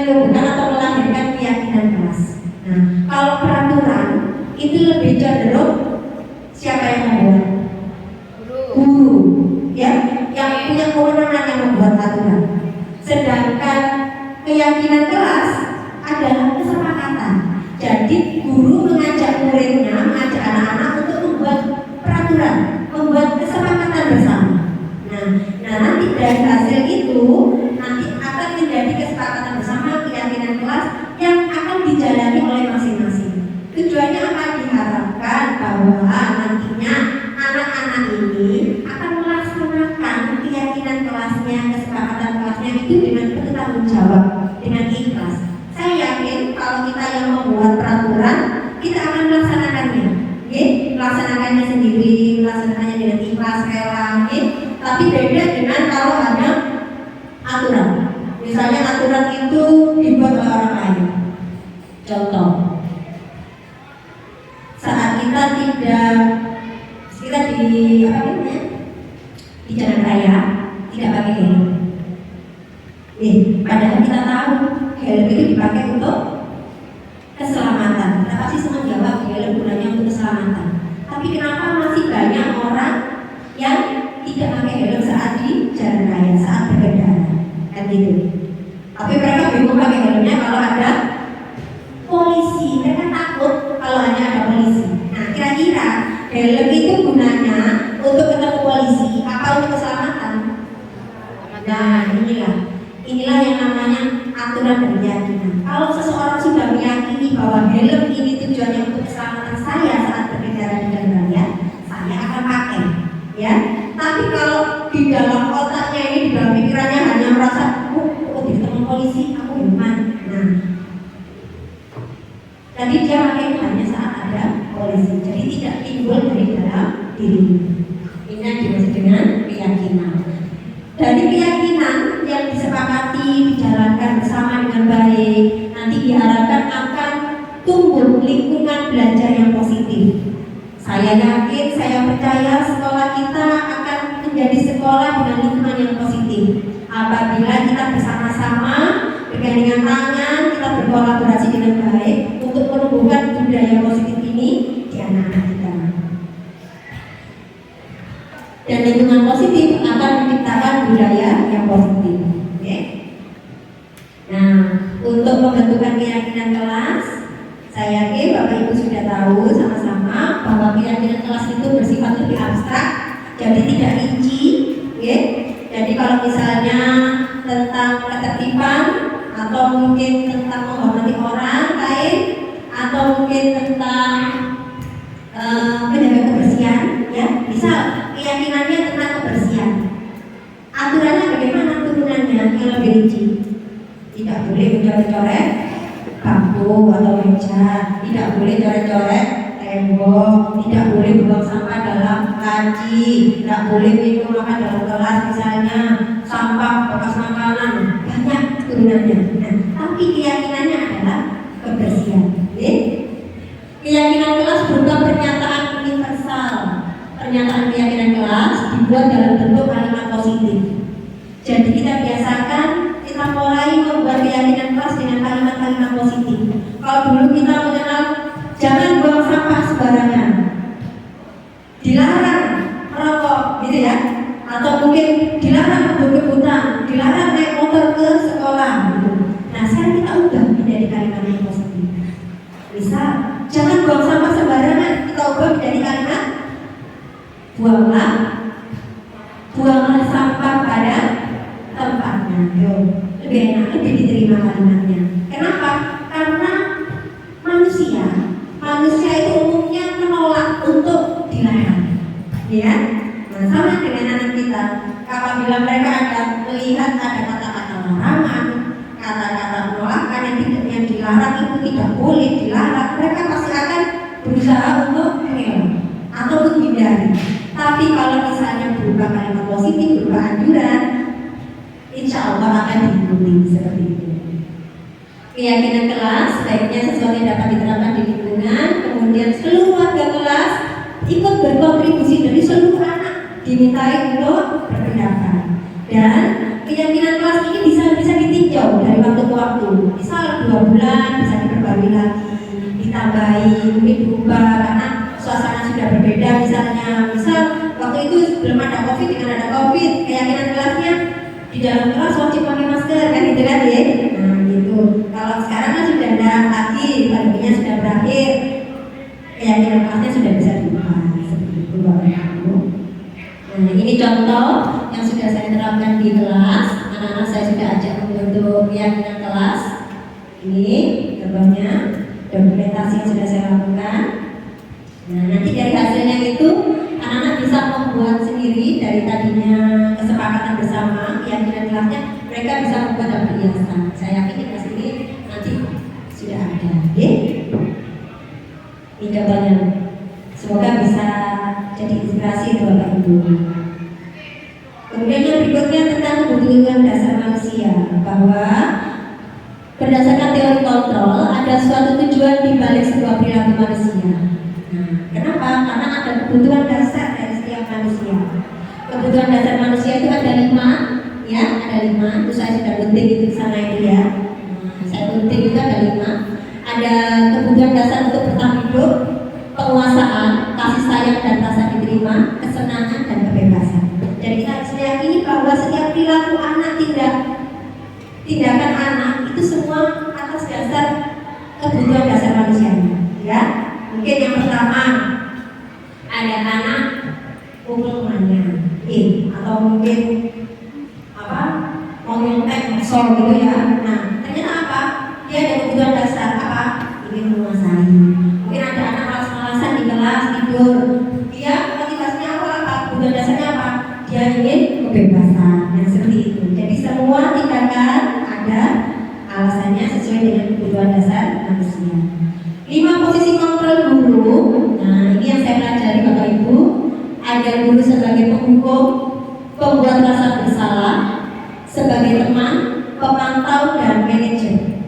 menumbuhkan atau melahirkan keyakinan kelas. Nah, kalau peraturan itu lebih cenderung siapa yang membuat? Guru, ya, yang punya kewenangan yang membuat aturan. Sedangkan keyakinan kelas adalah kesepakatan. Jadi guru mengajak muridnya, mengajak anak-anak untuk membuat peraturan, membuat kesepakatan bersama. Nah, nanti dari hasil itu nanti akan menjadi kesepakatan bersama keyakinan kelas yang akan dijalani oleh masing-masing. Tujuannya akan diharapkan bahwa nantinya anak-anak ini akan melaksanakan keyakinan kelasnya, kesepakatan kelasnya itu dengan bertanggung jawab, dengan ikhlas. Saya yakin kalau kita yang membuat peraturan, kita akan melaksanakannya, melaksanakannya sendiri, melaksanakannya dengan ikhlas, rela, tapi beda dengan kalau hanya aturan. Misalnya aturan itu dibuat oleh orang lain. Contoh, saat kita di jalan raya tidak pakai helm. Padahal kita tahu helm itu dipakai untuk keselamatan. Kita pasti semua jawab helm gunanya untuk keselamatan. Tapi kenapa masih banyak orang yang tidak pakai helm saat di jalan raya, saat berkendara, kan gitu. Tapi mereka bingung pakai helmnya kalau ada polisi. Mereka takut kalau hanya ada polisi. Nah, kira-kira helm itu gunanya untuk ketemu polisi apa untuk keselamatan? Nah, inilah yang namanya aturan dan keyakinan. Kalau seseorang sudah meyakini bahwa helm ini tujuannya untuk keselamatan saya saat berkendara di jalan raya, saya akan pakai, ya. Tapi kalau di dalam otaknya ini, di dalam pikirannya hanya merasa, ketemu polisi, aku iman. Nah, hanya saat ada polisi. Jadi tidak timbul dari dalam dirimu. Ini yang dimaksud dengan keyakinan. Dari keyakinan yang disepakati dijalankan bersama dengan baik, nanti diharapkan akan tumbuh lingkungan belajar yang positif. Saya yakin, saya percaya sekolah kita akan menjadi sekolah dengan lingkungan yang positif. Apabila kita bersama-sama bergandengan tangan, kita berkolaborasi dengan baik untuk menumbuhkan budaya positif ini di anak-anak kita. Dan lingkungan positif akan menciptakan budaya yang positif. Oke? Nah, untuk pembentukan keyakinan kelas, saya yakin Bapak Ibu sudah tahu sama-sama bahwa keyakinan kelas itu bersifat lebih abstrak, jadi tidak rinci. Oke? Jadi kalau misalnya tentang ketertiban atau mungkin tentang menghormati orang lain atau mungkin tentang menjaga kebersihan, ya, misal keyakinannya tentang kebersihan, aturannya bagaimana turunannya yang lebih rinci? Tidak boleh mencoret-coret bangku atau meja, tidak boleh coret-coret tembok, tidak boleh buang sampah dalam laci, tidak boleh minum makan dalam kelas misalnya, sampah bekas makanan, banyak turunannya. Nah, tapi keyakinannya adalah kebersihan. Keyakinan kelas berupa pernyataan universal. Pernyataan keyakinan kelas dibuat dalam bentuk kalimat positif. Jadi kita biasakan, kita mulai membuat keyakinan kelas dengan kalimat-kalimat positif. Kalau dulu kita mengenal jangan buang sampah sembarangan, dilarang merokok, gitu ya, atau mungkin dilarang kebut-kebutan, dilarang naik motor ke sekolah, gitu. Nah, sekarang kita ubah menjadi kalimat yang positif. Misal, jangan buang sampah sembarangan, kita ubah menjadi kalimat buanglah sampah pada tempatnya. Lebih enak, lebih diterima kalimatnya. Kenapa? Karena manusia itu umumnya menolak untuk dilarang, ya. Nah, sama dengan anak kita, apabila mereka melihat ada kata-kata larangan, kata-kata penolakan yang dilarang itu tidak boleh dilarang, mereka pasti akan berusaha untuk mengelak atau menghindari. Tapi kalau misalnya berupa kalimat positif, berupa anjuran, insya Allah akan diikuti seperti itu. Keyakinan kelas sebaiknya sesuatu yang dapat diterapkan di lingkungan, kemudian seluruh warga kelas ikut berkontribusi dari seluruh anak dimintai untuk berpendapat. Dan keyakinan kelas ini bisa ditinjau dari waktu ke waktu. Misal 2 bulan bisa diperbarui lagi, ditambahi, mungkin berubah karena suasana sudah berbeda misalnya. Misal waktu itu belum ada COVID, dengan ada COVID, keyakinan kelasnya di dalam kelas wajib pakai masker, kan gitu kan ya. Nah gitu. Kalau sekarang kan sudah ada lagi, pandeminya sudah berakhir, keyakinan kelasnya sudah bisa diubah seperti itu Bapak Ibu. Nah ini contoh yang sudah saya terapkan di kelas. Anak-anak saya sudah ajak untuk keyakinan kelas. Ini contohnya dokumentasi yang sudah saya lakukan. Nah nanti dari hasilnya itu anak-anak bisa membuat sendiri dari tadinya kesepakatan bersama keyakinan kelasnya, mereka bisa membuat dan berhiasan. Saya yakin di kelas ini nanti sudah ada. Ini contohnya. Semoga bisa jadi inspirasi untuk Bapak Ibu. Kemudian yang berikutnya tentang kebutuhan dasar manusia, bahwa berdasarkan teori kontrol ada suatu tujuan di balik sebuah perilaku manusia. Nah, kenapa? Karena ada kebutuhan dasar dari setiap manusia. Kebutuhan dasar manusia itu ada 5, ya, ada 5. Itu saya sudah gunting itu di sana itu ya. Saya gunting itu ada 5. Ada kebutuhan dasar untuk bertahan hidup, penguasaan, kasih sayang dan rasa diterima, kesenangan dan kebebasan. Jadi kita harus meyakini bahwa setiap perilaku anak, tindakan anak itu semua atas dasar kebutuhan dasar manusianya, ya. Mungkin yang pertama ada anak pukul temannya, atau mungkin mau nyontek masuk gitu ya. Nah ternyata apa? Dia ada kebutuhan dasar apa? Ingin menguasai. Mungkin ada ada guru sebagai penghukum, pembuat rasa bersalah, sebagai teman, pemantau, dan manajer.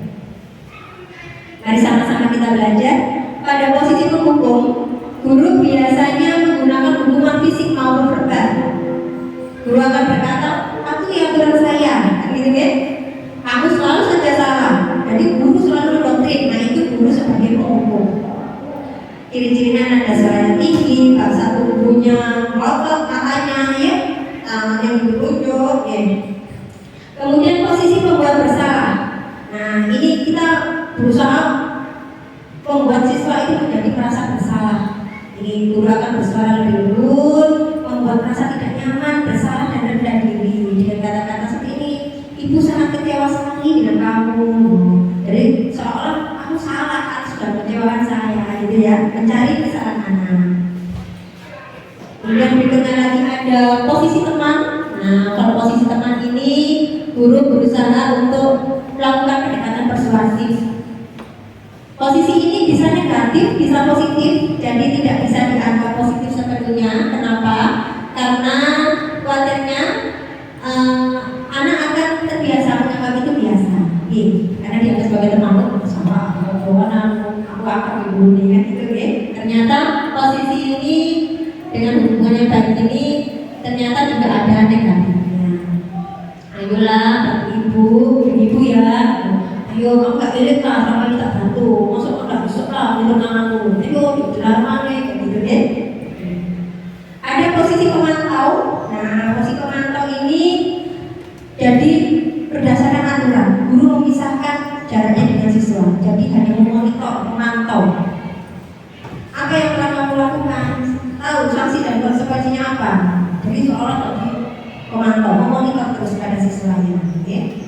Mari sama-sama kita belajar. Pada posisi penghukum, guru biasanya menggunakan hukuman fisik maupun verbal. Guru akan berkata, aku yang benar saya, kan gitu kan? Kamu selalu saja salah. Jadi guru selalu mendoktrin. Nah itu guru sebagai penghukum. Ciri-cirinya ada suaranya tinggi, bahasa tubuhnya ngotot, matanya ya, tangannya ditunjuk ya. Kemudian posisi pembuat bersalah. Nah ini kita berusaha membuat siswa itu menjadi merasa bersalah. Ini guru akan bersuara lebih lembut, membuat merasa tidak nyaman, bersalah dan rendah diri. Dengan kata-kata seperti ini, ibu sangat kecewa sekali dengan kamu. Jadi seolah aku salah, kan sudah mengecewakan saya, gitu ya, mencari kesalahan anak. Kemudian berikutnya lagi ada posisi teman. Nah, kalau posisi teman ini, guru berusaha untuk melakukan pendekatan persuasif. Posisi ini bisa negatif, bisa positif, jadi tidak bisa dianggap positif sepenuhnya. Kenapa? Karena khawatirnya anak akan terbiasa menganggap itu biasa. Karena dianggap sebagai teman, sama aku akan dibully kan gitu ya. Ternyata posisi ini dengan hubungan yang baik ini ternyata juga ada negatifnya. Ayolah ibu ya, ayo kamu gak pilih lah sama kita bantu, masuk kamu gak besok lah untuk anakku, ayo dijelar mana kayak gitu deh. Ada posisi pemantau. Nah posisi pemantau ini jadi berdasarkan aturan, guru memisahkan jaraknya dengan siswa, jadi hanya memonitor, memantau apa yang telah kamu lakukan, tahu sanksi dan konsekuensinya apa. Jadi seolah jadi pemantau, memonitor terus pada siswanya. Okay?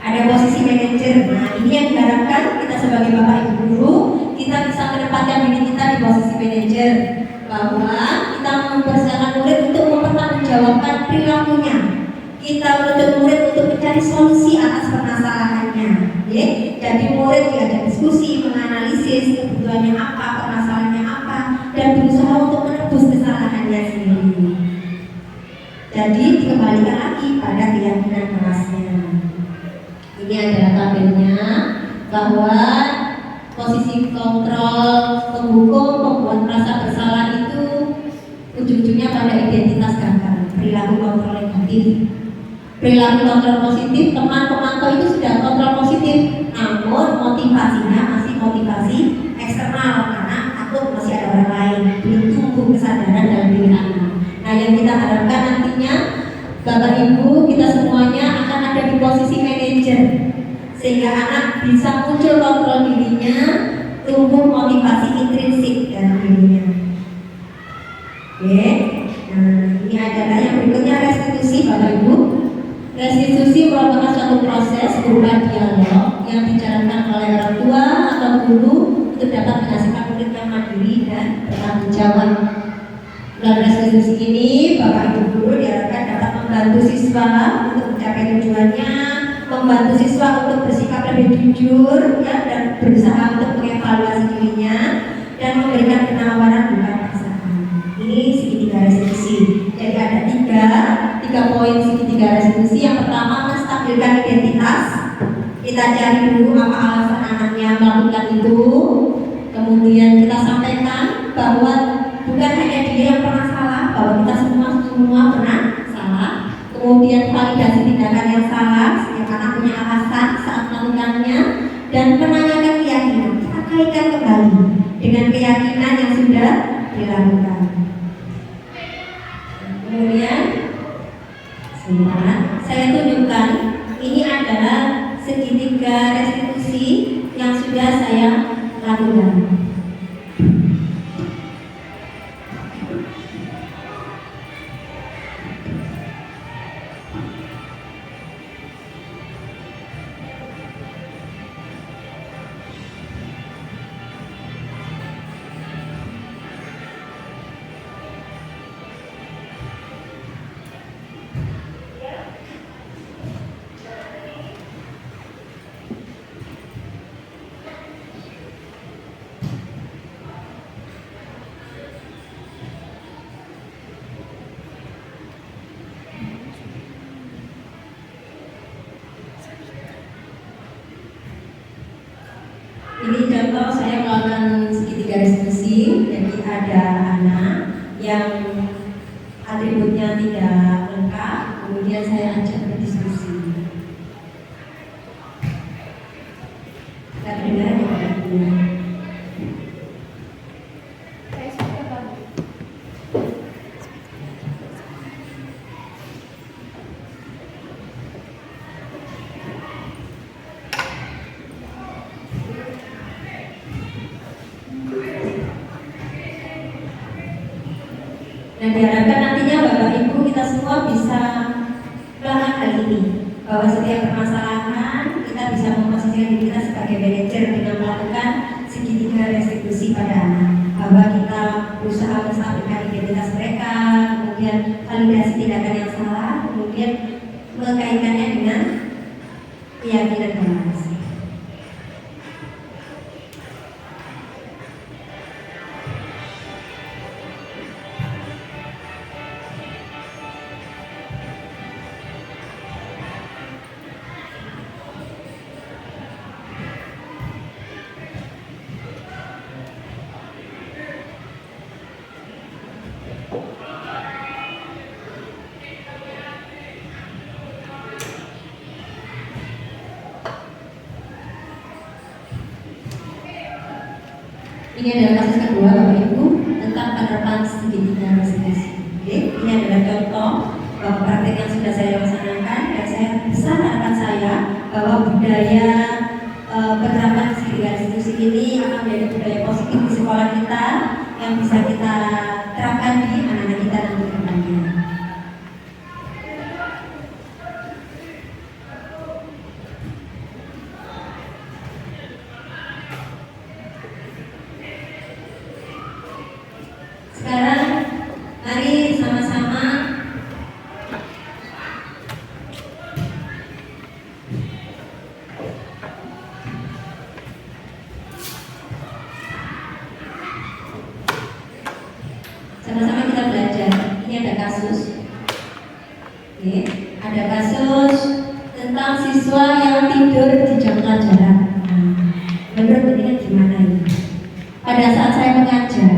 Ada posisi manajer. Nah ini yang diharapkan kita sebagai bapak ibu guru, kita bisa menempatkan diri kita di posisi manajer, bahwa kita mempersiapkan murid untuk mempertanggungjawabkan perilakunya. Kita menuntut murid untuk mencari solusi atas permasalahannya. Ya? Jadi murid diajak diskusi, menganalisis kebutuhannya apa, permasalahannya apa, dan berusaha untuk menebus kesalahannya sendiri. Jadi dikembalikan lagi pada keyakinan kelasnya. Ini adalah tabelnya, bahwa posisi kontrol, penghukum, pembuat merasa bersalah itu ujung-ujungnya pada identitas gagal, perilaku kontrol negatif. Perilaku kontrol positif, teman pemantau itu sudah kontrol positif, namun motivasinya masih motivasi eksternal karena takut masih ada orang lain, belum tumbuh kesadaran dalam diri anak. Nah yang kita harapkan nantinya Bapak Ibu kita semuanya akan ada di posisi manajer, sehingga anak bisa muncul kontrol dirinya, tumbuh motivasi intrinsik dalam dirinya. Oke, nah ini adalah yang berikutnya restitusi Bapak Ibu. Restitusi merupakan suatu proses berupa dialog yang dijalankan oleh orang tua atau guru untuk dapat menghasilkan murid yang mandiri dan bertanggung jawab. Dalam restitusi ini, Bapak Ibu guru diharapkan dapat membantu siswa untuk mencapai tujuannya, membantu siswa untuk bersikap lebih jujur ya, dan berusaha untuk mengevaluasi dirinya dan memberikan penawaran bukan paksaan. Ini segitiga restitusi. Jadi ada tiga poin segitiga restitusi. Yang pertama, menstabilkan identitas. Kita cari dulu apa alasan anaknya melakukan itu. Kemudian kita sampaikan bahwa bukan hanya dia yang pernah salah, bahwa kita semua pernah salah. Kemudian validasi tindakan yang salah, setiap anak punya alasan saat melakukannya, dan menanyakan keyakinan. Kita kaitkan kembali dengan keyakinan yang sudah dilakukan. Kemudian sebentar, saya tunjukkan ini adalah segitiga restitusi yang sudah saya lakukan. Dan diharapkan nantinya Bapak Ibu kita semua bisa melakukan hal ini, bahwa setiap permasalahan kita bisa memposisikan diri kita sebagai manajer dengan melakukan segitiga restitusi pada anak, bahwa kita berusaha menstabilkan identitas mereka, kemudian validasi tindakan yang salah, kemudian mengkaitkannya dengan keyakinan toleransi. Ini adalah kasus kedua Bapak Ibu tentang penerapan segitiga restitusi. Oke, ini adalah contoh bahwa praktek yang sudah saya laksanakan dan saya besar harapan saya bahwa budaya penerapan segitiga restitusi ini akan menjadi budaya positif di sekolah kita yang bisa kita terapkan di anak-anak kita nanti ke depannya. Sekarang mari sama-sama kita belajar. Ini ada kasus. Oke, ada kasus tentang siswa yang tidur di jam pelajaran. Menurut ini gimana ini? Pada saat saya mengajar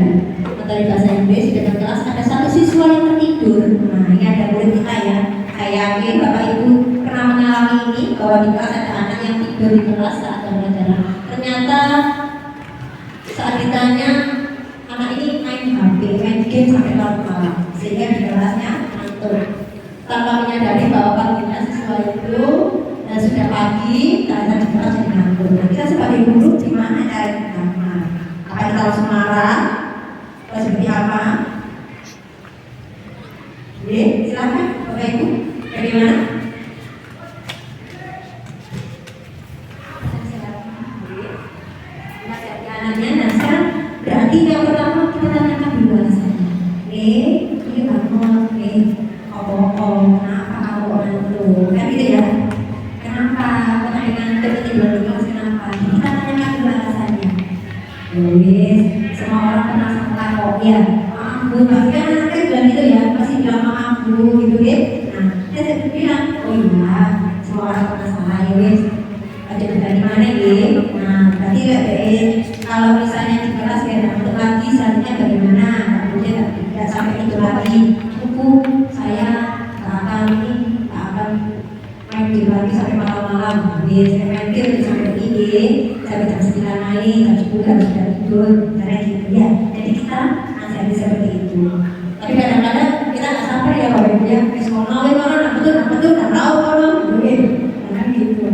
materi bahasa Inggris di dalam kelas, ada satu siswa yang tertidur. Nah, ini ada murid kita ya. Saya yakin Bapak Ibu pernah mengalami ini, bahwa di kelas ada anak yang tidur di kelas saat pelajaran. Ternyata saat ditanya, anak ini main HP, main game sampai malam, sehingga di kelasnya ngantuk. Tanpa menyadari bahwa paginya siswa itu sudah pagi, ternyata di kelas jadi ngantuk. Nah, kita sebagai guru gimana cara kita? Apa kita langsung marah? Atau seperti apa? Oke, silakan Bapak Ibu. Bagaimana? Anaknya, nah sekarang berarti yang pertama kita tanyakan dulu alasannya. Ini kamu, kenapa kamu ngantuk? Kan gitu ya? Kenapa? Karena ngantuk tidur di kelas, kenapa? Kita tanyakan dulu alasannya. Yes, semua orang pernah salah kok ya. Maaf bu, pasti kan anaknya bilang gitu ya, pasti bilang maaf bu, gitu ya. Nah, saya bilang, oh iya, semua orang pernah salah ya wes. Ada dari mana ya? Nah, berarti kalau misalnya di kelas ya ngantuk lagi, selanjutnya bagaimana? Kemudian tidak sampai itu lagi. Bu, saya tak akan main game lagi sampai malam-malam. Saya main game sampai begini, sampai jam 9 naik, jam 10 harus sudah tidur, karena gitu ya. Jadi kita nasihati seperti itu. Tapi kadang-kadang kita nggak sabar ya Bapak Ibu ya. Sekolah orang nak betul, nggak tahu orang, karena gitu.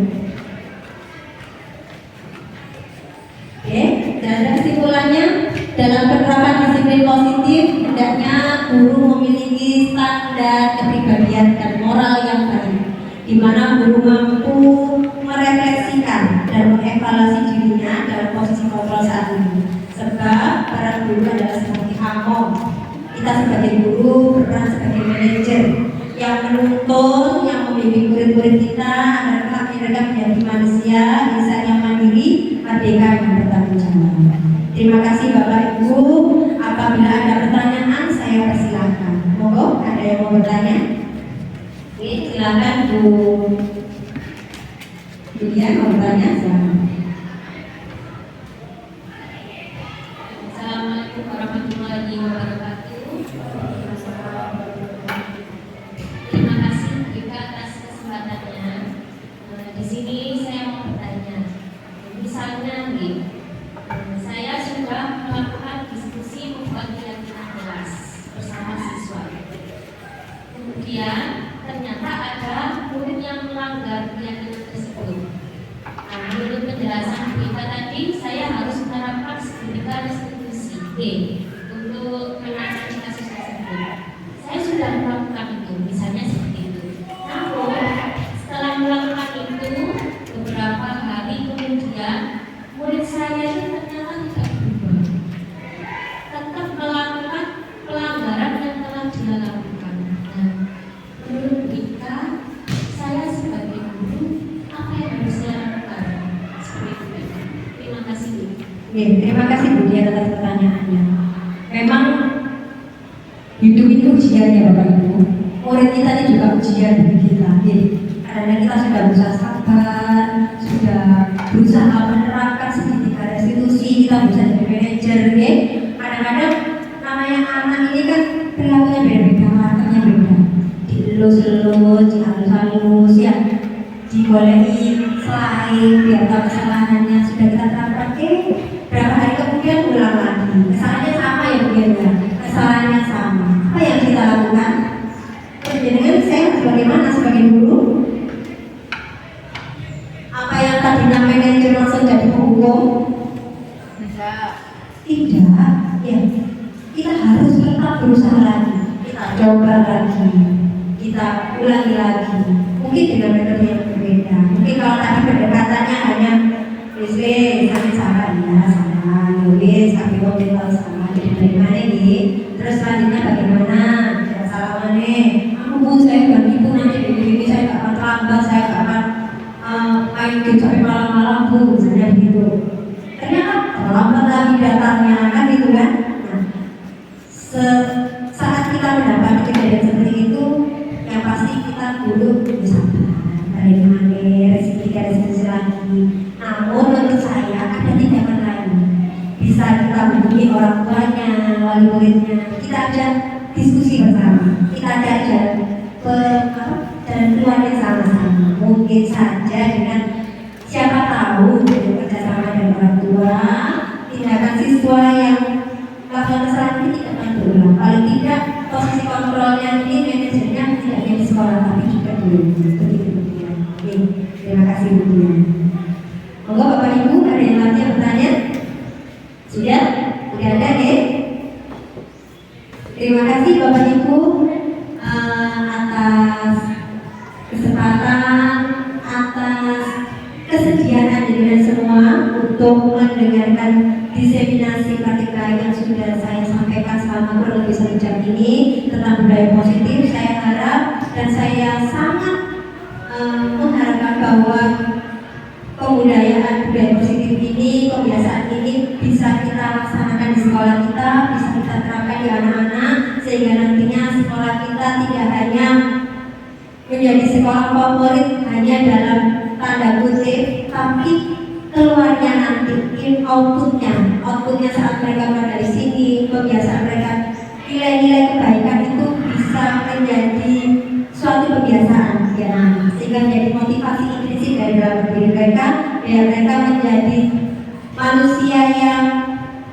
Oke, dan ada kesimpulannya, dalam penerapan disiplin positif, hendaknya guru memiliki standar kepribadian dan moral yang baik, di mana guru mampu merefleksikan dan mengevaluasi dirinya dalam posisi kontrol saat ini. Sebab para guru adalah seperti among. Kita sebagai guru berperan sebagai manajer yang menuntun, yang membimbing murid-murid kita agar kelak mereka menjadi manusia insan yang mandiri, merdeka dan bertanggung jawab. Terima kasih Bapak Ibu. Apabila ada pertanyaan, saya persilakan. Monggo, ada yang mau bertanya? Oke, silakan Bu Julian mau bertanya. Assalamualaikum warahmatullahi wabarakatuh. Terima kasih juga atas kesempatannya. Di sini saya mau bertanya. Misalnya nih, saya sudah melakukan diskusi membuat keyakinan kelas bersama siswa. Kemudian ternyata ada murid yang melanggar keyakinan tersebut. Nah, menurut penjelasan kita tadi, saya harus menerapkan segitiga restitusi untuk menangani kasus tersebut. Hidup itu ujian ya Bapak Ibu. Murid kita ini juga ujian bagi kita. Karena kita sudah berusaha sabar, sudah berusaha menerapkan segitiga restitusi, kita bisa jadi manajer. Kadang-kadang namanya anak ini kan perilakunya beda-beda, karakternya beda. Dielus-elus, dihalus-halus, ya diboleh selain biar tahu kesalahannya sudah kita terapkan. Berapa hari kemudian ulang lagi, kesalahannya sama ya mungkin ya, kesalahannya sama. Apa yang kita lakukan? Dengan saya bagaimana sebagai guru? Apa yang tadinya manajer langsung jadi penghukum? Tidak, ya. Kita harus tetap berusaha lagi, kita coba lagi, kita ulangi lagi. Mungkin dengan metode yang berbeda. Mungkin kalau tadi pendekatannya hanya sampai salah ya, salah, nulis, sampai komentar salah, jadi bagaimana ini? Terus selanjutnya bagaimana? Tidak salah mana? Bu, saya nggak gitu nanti begini, saya nggak akan terlambat, saya nggak akan main game sampai malam-malam bu, misalnya gitu. Ternyata terlambat lagi datangnya, kan gitu kan? Nah, saat kita mendapati kejadian seperti itu, yang pasti kita dulu bersabar. Bagaimana resiko lagi. Namun menurut saya ada tindakan lain. Bisa kita hubungi orang tuanya, wali muridnya, kita ajak diskusi bersama, kita ajak dan keluarnya sama-sama. Mungkin saja dengan siapa tahu dengan kerjasama dengan orang tua, tindakan siswa yang melakukan kesalahan ini tidak akan berulang. Paling tidak posisi kontrolnya ini manajernya tidak hanya di sekolah tapi juga di rumah. Begitu. Oke, terima kasih Bu. Moga Bapak Ibu ada yang lagi yang bertanya? Sudah? Sudah ada ya? Terima kasih Bapak Ibu atas kesempatan, atas kesediaan dengan semua untuk mendengarkan diseminasi praktik baik yang sudah saya sampaikan selama kurang lebih 1 jam ini tentang budaya positif. Saya harap dan saya sangat mengharapkan bahwa pembudayaan budaya positif ini, kebiasaan ini bisa kita laksanakan di sekolah kita, bisa kita terapkan di anak-anak, sehingga nantinya sekolah kita tidak hanya menjadi sekolah favorit hanya dalam tanda kutip, tapi keluarnya nanti outputnya saat mereka keluar dari sini, kebiasaan mereka, nilai-nilai kebaikan itu bisa menjadi suatu kebiasaan ya, sehingga menjadi motivasi intrinsik dari dalam diri mereka, biar mereka menjadi manusia yang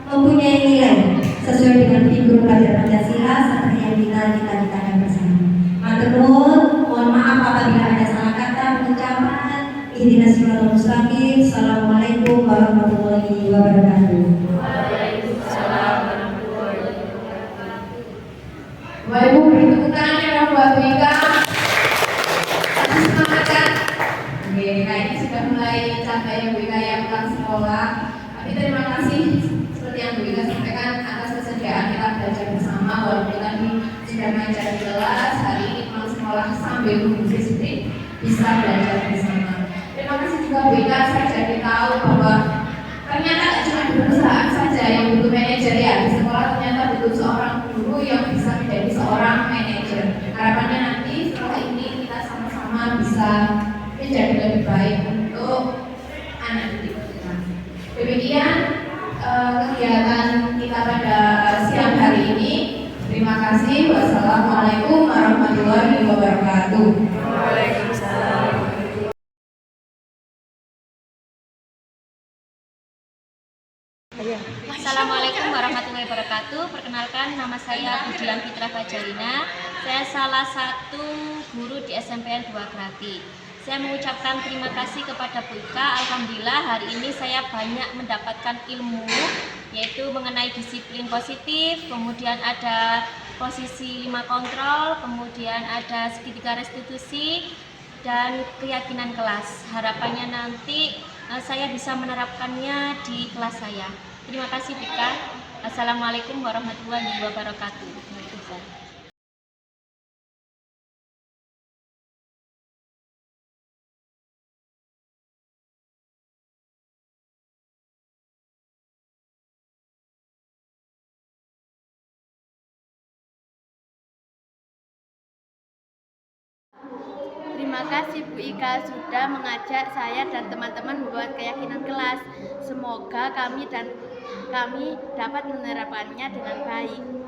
mempunyai nilai sesuai dengan figur pelajaran Pancasila seperti yang kita cita-citakan bersama. Matur nuwun, mohon maaf apabila ada salah kata pengucapan. Ihdinas siratal mustaqim. Assalamualaikum warahmatullahi wabarakatuh. Waalaikumsalam warahmatullahi wabarakatuh. Bapak Ibu beri tepuk tangan ya buat Wika. Kasih semangat kan? Oke, kayaknya sudah mulai capek ya Wika yang pulang sekolah. Tapi terima kasih seperti yang Wika sampaikan atas kesediaan kita belajar bersama walaupun tadi sudah mengajar di kelas, hari ini pulang sekolah sambil menunggu siswi bisa belajar bersama. Terima kasih juga Wika, saya jadi tahu bahwa ternyata tidak cuma di perusahaan saja yang butuh manajer ya, di sekolah ternyata butuh seorang guru yang bisa menjadi seorang manajer. Harapannya nanti setelah ini kita sama-sama bisa menjadi lebih baik untuk anak didik kita. Demikian kegiatan kita pada siang hari ini. Terima kasih. Wassalamualaikum warahmatullahi wabarakatuh. Waalaikumsalam. Assalamualaikum warahmatullahi wabarakatuh. Perkenalkan, nama saya Budian Fitra Fajarina. Saya salah satu guru di SMPN 2 Grati. Saya mengucapkan terima kasih kepada Bu Ika. Alhamdulillah hari ini saya banyak mendapatkan ilmu, yaitu mengenai disiplin positif, kemudian ada posisi 5 kontrol, kemudian ada segitiga restitusi, dan keyakinan kelas. Harapannya nanti saya bisa menerapkannya di kelas saya. Terima kasih Bu Ika. Assalamualaikum warahmatullahi wabarakatuh. Terima kasih Bu Ika sudah mengajak saya dan teman-teman membuat keyakinan kelas. Semoga kami dapat menerapkannya dengan baik.